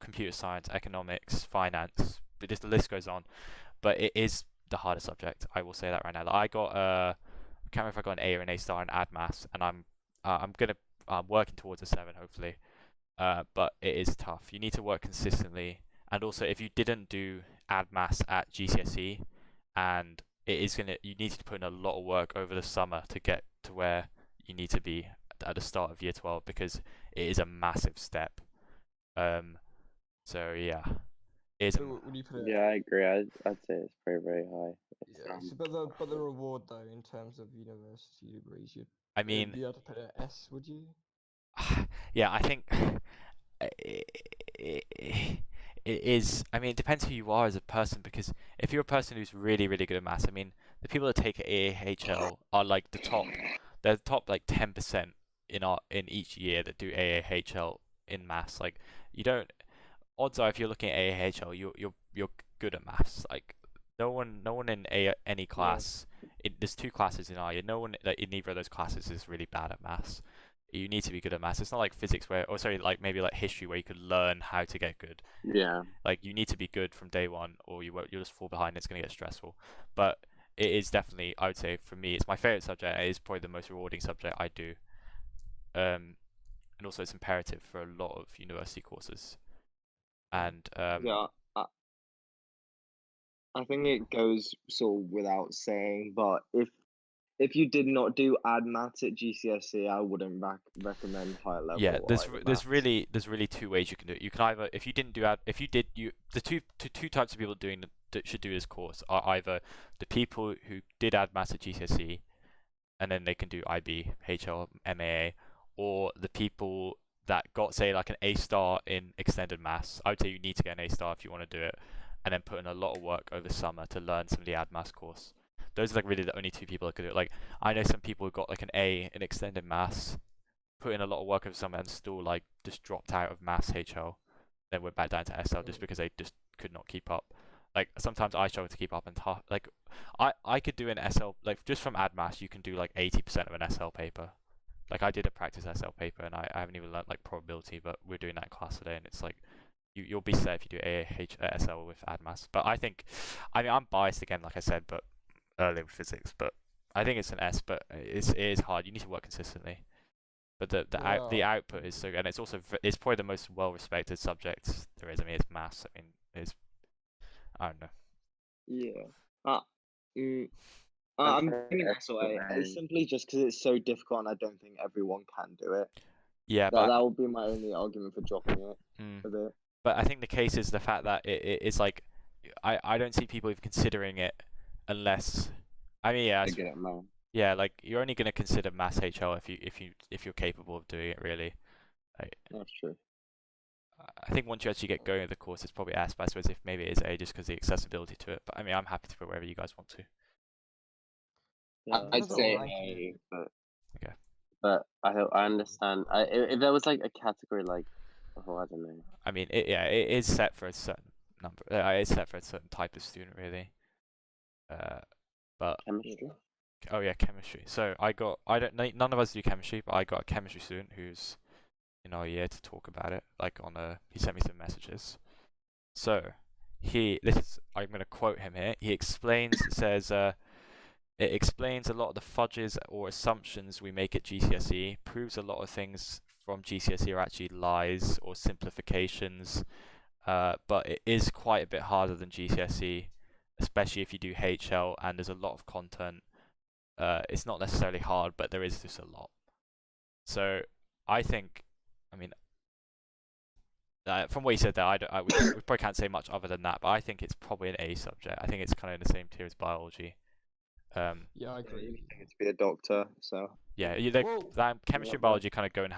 computer science, economics, finance, but just the list goes on. But it is the hardest subject. I will say that right now. Like I can't remember if I got an A or an A star in Add Maths, and I'm working towards a 7 hopefully. But it is tough. You need to work consistently, and also if you didn't do Add Maths at GCSE, and you need to put in a lot of work over the summer to get to where you need to be at the start of year 12 because it is a massive step. So yeah, So would you put it? Yeah, I agree. I'd say it's very, very high. Yeah. So, but the reward though, in terms of university degrees, you'd mean, be able to put an S, would you? yeah, I think it is. I mean, it depends who you are as a person, because if you're a person who's really, really good at maths, I mean, the people that take AAHL are like they're the top like 10% in each year that do AAHL in maths. Like odds are if you're looking at AAHL, you're good at maths. Like no one in any class. There's 2 classes in our year. No one in either of those classes is really bad at maths. You need to be good at maths. It's not like physics like maybe like history where you could learn how to get good. Yeah. Like you need to be good from day one, or you'll just fall behind. It's gonna get stressful. But it is definitely, I would say, for me, it's my favorite subject. It is probably the most rewarding subject I do. And also it's imperative for a lot of university courses. And Yeah, I think it goes sort of without saying, but if you did not do Add Maths at GCSE, I wouldn't recommend higher level. yeah, there's really 2 ways you can do it. You can either, if you didn't do the two types of people that should do this course are either the people who did Add Maths at GCSE, and then they can do IB, HL, MAA, or the people that got, say, like an A star in extended maths. I would say you need to get an A star if you want to do it, and then put in a lot of work over summer to learn some of the Add Maths course. Those are like really the only 2 people that could do it. Like I know some people who got like an A in extended maths, put in a lot of work over summer, and still like just dropped out of maths HL, then went back down to SL just because they just could not keep up. Like sometimes I struggle to keep up, and like I could do an SL, like just from Add Maths you can do like 80% of an SL paper. Like I did a practice SL paper, and I haven't even learned like probability, but we're doing that in class today, and it's like you'll be set if you do AAH SL with Add Maths. But I mean I'm biased again, like I said, but earlier with physics, but I think it's an S. But it is hard. You need to work consistently. But the output is so good, and it's also it's probably the most well respected subject there is. I mean, it's maths. I mean, I don't know. Yeah. I'm thinking SOA simply just because it's so difficult, and I don't think everyone can do it. Yeah, that would be my only argument for dropping it a bit. But I think the case is the fact that it's like I don't see people even considering it unless, I mean, yeah, like you're only going to consider maths HL if you're capable of doing it, really. Like, that's true. I think once you actually get going with the course, it's probably S, but I suppose if maybe it is A just because the accessibility to it. But I mean, I'm happy to put wherever you guys want to. Yeah, I'd say A, but I understand. If there was like a category like, I don't know. I mean, it is set for a certain number. It's set for a certain type of student, really. But chemistry. Oh yeah, chemistry. So none of us do chemistry, but I got a chemistry student who's in our year to talk about it. Like he sent me some messages. So I'm gonna quote him here. He explains. It says, it explains a lot of the fudges or assumptions we make at GCSE. Proves a lot of things from GCSE are actually lies or simplifications. but it is quite a bit harder than GCSE, especially if you do HL and there's a lot of content. It's not necessarily hard, but there is just a lot. So I think, I mean, from what you said there, we probably can't say much other than that, but I think it's probably an A subject. I think it's kind of in the same tier as biology. Yeah, I Yeah, agree. you need to be a doctor, so Yeah, Well, chemistry yeah, and biology kind of go in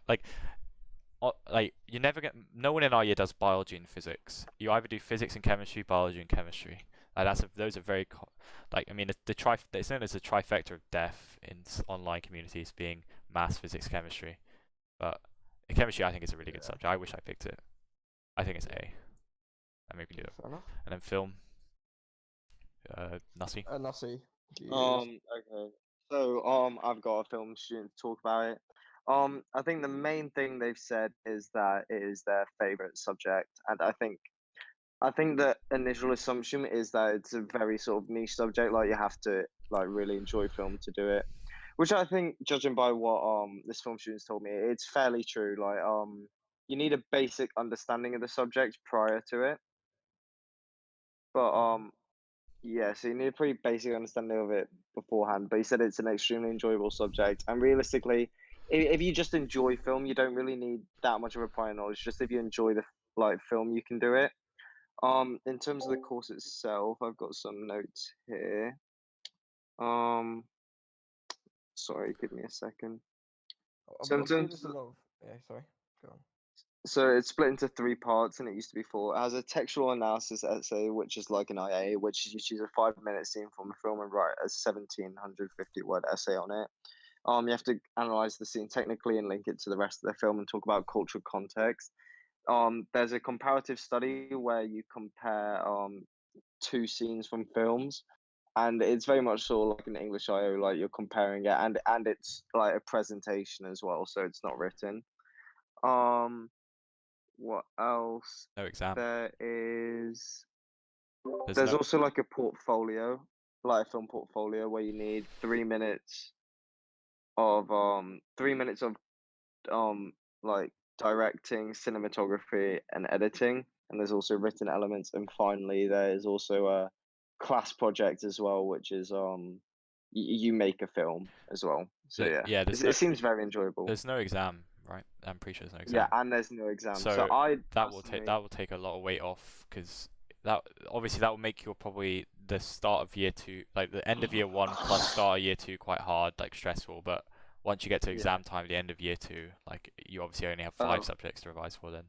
like you never get, no one in our year does biology and physics. You either do physics and chemistry, biology and chemistry. Those are very like, I mean, it's known as the trifecta of death in online communities, being maths, physics, chemistry. But in chemistry, I think it's a really good subject. I wish I picked it. I think it's A. I maybe do it. fair enough. And then film, Nussie. Nussie. okay. So I've got a film student to talk about it. I think the main thing they've said is that it is their favorite subject, and I think the initial assumption is that it's a very sort of niche subject, like you have to like really enjoy film to do it. Which I think, judging by what this film student's told me, it's fairly true. Like you need a basic understanding of the subject prior to it. But yeah, so you need a pretty basic understanding of it beforehand. But he said it's an extremely enjoyable subject, and realistically, if you just enjoy film, you don't really need that much of a prior knowledge. Just if you enjoy the like film, you can do it. In terms of the course itself, I've got some notes here. Sorry, give me a second. So I in believe terms it's a lot of. Yeah, sorry. Go on. So it's split into three parts, and it used to be four. It has a textual analysis essay, which is like an IA, which is you choose a 5 minute scene from a film and write a 1,750 word essay on it. You have to analyze the scene technically and link it to the rest of the film and talk about cultural context. There's a comparative study where you compare two scenes from films, and it's very much sort of like an English IO, like you're comparing it, and it's like a presentation as well, so it's not written. Um, what else? No exam. There is. There's There's no. also like a portfolio, like a film portfolio, where you need 3 minutes of like directing, cinematography, and editing. And there's also written elements, and finally there's also a class project as well, which is you make a film as well. So yeah, Yeah, it seems very enjoyable. there's no exam, right? I'm pretty sure there's no Yeah, exam. and there's no exam. So So I that will take a lot of weight off, because that will make your probably the start of year two, like the end of year one plus start of year two, quite hard, like stressful. But once you get to exam time, the end of year two, like you obviously only have 5 subjects to revise for then.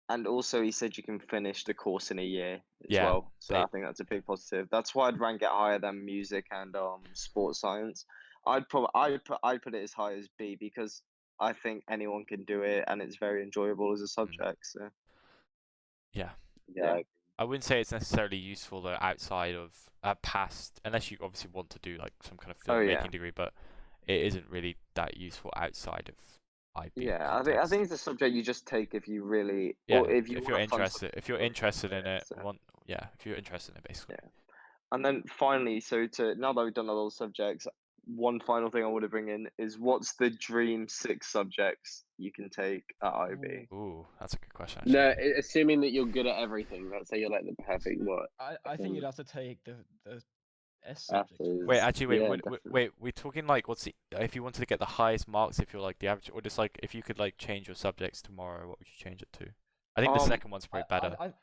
And also, he said you can finish the course in a year as Yeah, well. So I think that's a big positive. That's why I'd rank it higher than music and sports science. I'd put it as high as B, because I think anyone can do it and it's very enjoyable as a subject. So Yeah. yeah, I wouldn't say it's necessarily useful though outside of past, unless you obviously want to do like some kind of Oh, filmmaking yeah. degree, but it isn't really that useful outside of IB yeah. I context. think it's a subject you just take if you really, Yeah, or if you if want you're a fun interested, subject if you're to go interested for, in it, so. if you're interested in it, basically. Yeah. And then finally, now that we've done all those subjects, one final thing I want to bring in is, what's the dream 6 subjects you can take at IB? Ooh, that's a good question, actually. No, assuming that you're good at everything. Let's say you're like the perfect what? I think you'd have to take the S subjects. After Wait, actually, yeah, wait, definitely. we're talking like, if you wanted to get the highest marks, if you're like the average, or just like if you could like change your subjects tomorrow, what would you change it to? I think the second one's probably better.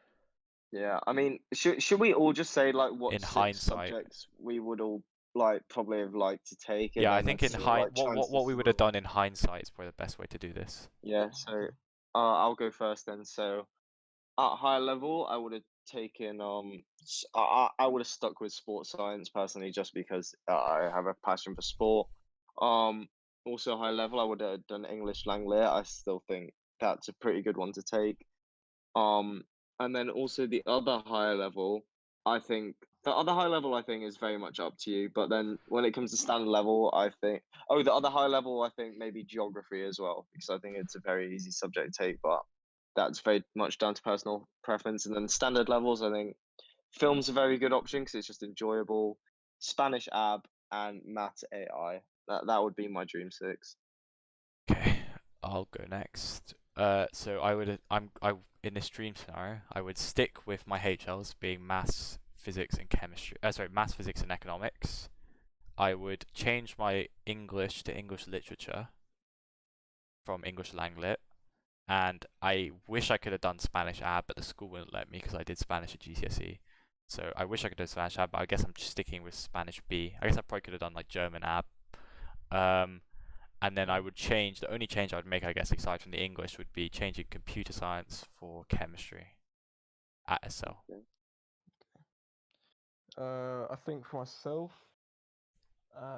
Yeah, I mean, should we all just say like what In 6 hindsight. subjects we would all like probably have liked to take? And Yeah, I then think let's in see, like, what we chances would have of- done in hindsight is probably the best way to do this. Yeah, so I'll go first then. So at higher level, I would have taken I would have stuck with sports science personally, just because I have a passion for sport. Um, Also high level, I would have done English Lang Lit. I still think that's a pretty good one to take. Um, and then also the other higher level, I think the other high level I think is very much up to you. But then when it comes to standard level, I think the other high level, I think maybe geography as well, because I think it's a very easy subject to take, but that's very much down to personal preference. And then standard levels, I think film's a very good option because it's just enjoyable. Spanish AB and maths AI. That would be my dream 6. Okay, I'll go next. So in this dream scenario, I would stick with my HLs being maths, physics, and chemistry. Maths, physics, and economics. I would change my English to English literature from English Langlit, and I wish I could have done Spanish AB, but the school wouldn't let me because I did Spanish at GCSE. So I wish I could do Spanish AB, but I guess I'm just sticking with Spanish B. I guess I probably could have done like German AB. And then I would change, the only change I would make, I guess, aside from the English, would be changing computer science for chemistry at SL. I think for myself,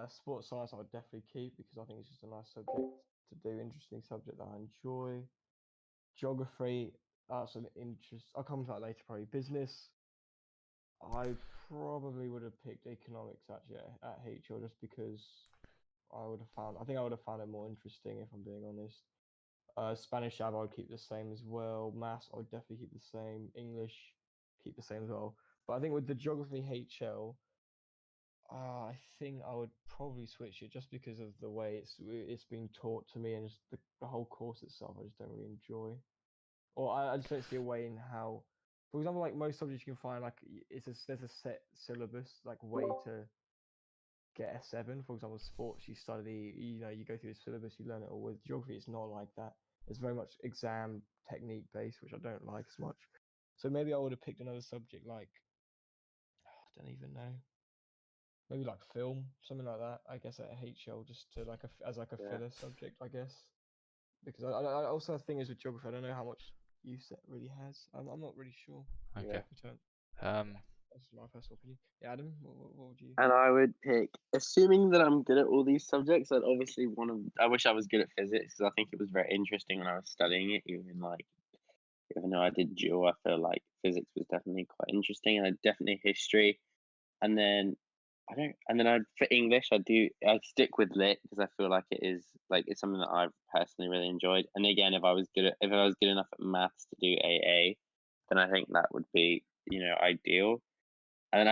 sports science I would definitely keep because I think it's just a nice subject to do, interesting subject that I enjoy. Geography, that's an interest. I'll come to that later. Probably business. I probably would have picked economics actually at HL just because I think I would have found it more interesting if I'm being honest. Spanish AB I would keep the same as well. Maths I would definitely keep the same. English keep the same as well. But I think with the geography HL, I think I would probably switch it just because of the way it's been taught to me and just the whole course itself. I just don't really enjoy, or I just don't see a way in how. For example, like most subjects you can find, like there's a set syllabus, like way to get S7. For example, sports, you study, you go through the syllabus, you learn it all. With geography, it's not like that. It's very much exam technique based, which I don't like as much. So maybe I would have picked another subject like, I don't even know, maybe like film, something like that. I guess at HL, just to as a filler subject, I guess. Because I also think is with geography, I don't know how much use it really has. I'm not really sure. Okay. That's my personal opinion. Yeah, Adam, what would you? And I would pick, assuming that I'm good at all these subjects, I'd obviously I wish I was good at physics because I think it was very interesting when I was studying it. Even though I did dual, I feel like physics was definitely quite interesting, and definitely history. And then for English, I stick with lit because I feel like it's something that I've personally really enjoyed. And again, if I was good enough at maths to do AA, then I think that would be ideal. And then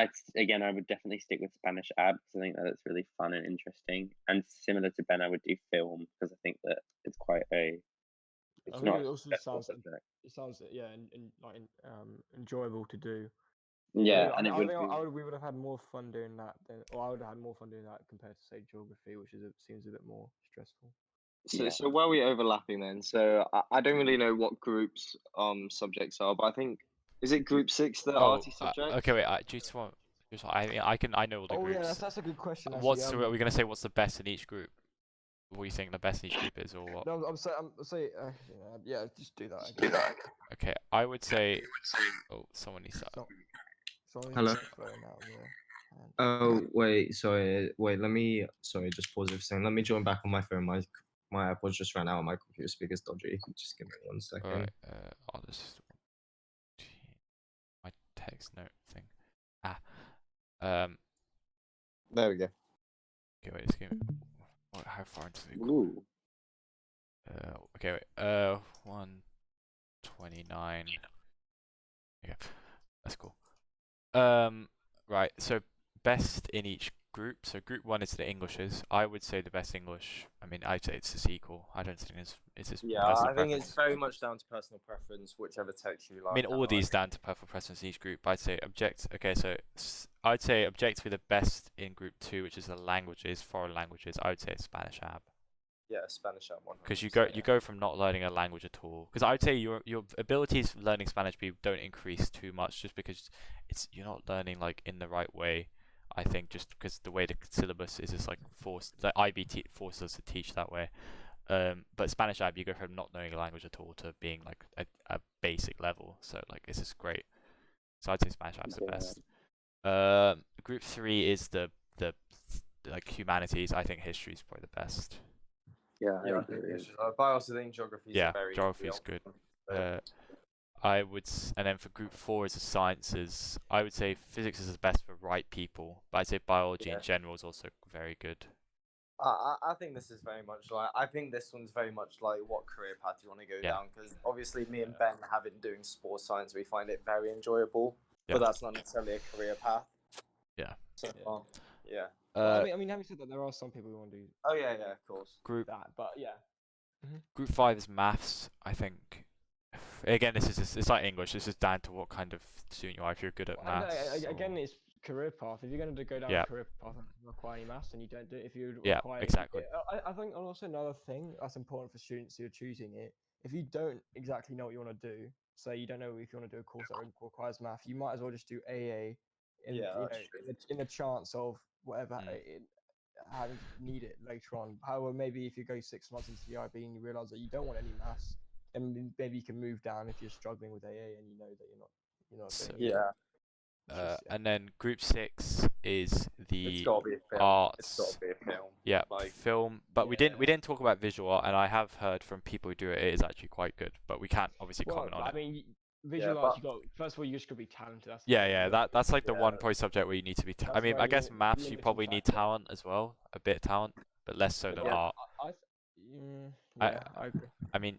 I would definitely stick with Spanish AB because I think that it's really fun and interesting. And similar to Ben, I would do film because I think that it's quite a. It's I think not it also stressful sounds subject. yeah, enjoyable to do. Yeah, I and think, it I would think be. we would have had more fun doing that or I would have had more fun doing that compared to say geography, which seems a bit more stressful. So where are we overlapping then? So I don't really know what groups subjects are, but I think is it group 6 the arty subject? Okay, wait. I know all the Oh groups. yeah, that's a good question. Actually. Are we gonna say what's the best in each group? What do you think the best in each group is, or what? No, I'm saying yeah, just do that. Do that. Okay, I would say. Oh, someone needs that. Hello. Oh wait, sorry. Wait, just pause everything. Let me join back on my phone. My AirPods just ran out on my computer speaker's dodgy. Just give me 1 second. Alright, I'll just my text note thing. There we go. Okay, wait, just give me how far into the Ooh. okay, wait, 129. Okay, that's cool. Right, so best in each group. So group 1 is the Englishes. I would say the best English. I mean, I'd say it's a sequel. I don't think it's just Yeah, I think it's very much down to personal preference, whichever text you like. I mean, all of these down to personal preference in each group. I'd say Okay, so I'd say objectively the best in group 2, which is the languages, foreign languages. I would say it's Spanish AB. Yeah, Spanish AB 100%. Because you go from not learning a language at all. Because I would say your abilities learning Spanish don't increase too much just because you're not learning like in the right way. I think just because the way the syllabus is just like the IB forces us to teach that way. But Spanish AB, you go from not knowing a language at all to being like a basic level. So like this is great. So I'd say Spanish AB is the best. Group 3 is the like humanities. I think history is probably the best. Yeah, I agree. But I also think geography is good. And then for group 4 is the sciences. I would say physics is the best for right people, but I'd say biology in general is also very good. I think this is very much I think this one's very much like what career path you want to go down, because obviously me and Ben doing sports science, we find it very enjoyable, but that's not necessarily a career path. Yeah. So, yeah. Well, I mean, having said that, there are some people who want to do. Oh yeah, of course. Group that, but yeah. Group 5 is maths. I think Again, it's like English. This is down to what kind of student you are. If you're good at maths. Again, it's career path. If you're going to go down a career path and require any maths, and you don't do it, if you require exactly. I think also another thing that's important for students who are choosing it. If you don't exactly know what you want to do, say you don't know if you want to do a course that requires math, you might as well just do AA. In the chance of whatever having to need it later on. However, maybe if you go 6 months into the IB and you realise that you don't want any maths, then maybe you can move down if you're struggling with AA and you know that you're not doing it. And then group 6 is the It's gotta be a film. arts. It's gotta be a film. Yeah, film. But we didn't talk about visual art, and I have heard from people who do it, it is actually quite good. But we can't obviously comment on it. I mean, visual arts, first of all, you just gotta be talented. That's like the one point subject where you need to be. I mean, I guess maths you probably need talent as well, a bit of talent, but less so than art. I agree. I mean,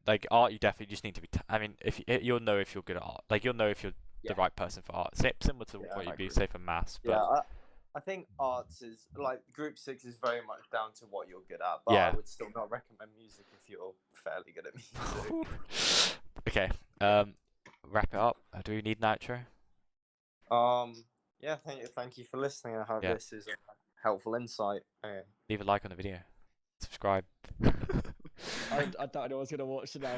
like art, you definitely just need to be. I mean, if you'll know if you're good at art, like you'll know if you're the right person for art. Similar to what you'd be say for maths. But I think arts is like group 6 is very much down to what you're good at. But I would still not recommend music if you're fairly good at music. Okay. Wrap it up. Do we need an outro? Yeah. Thank you for listening. I hope this is a helpful insight. Leave a like on the video. Subscribe. I don't know what's gonna watch it now.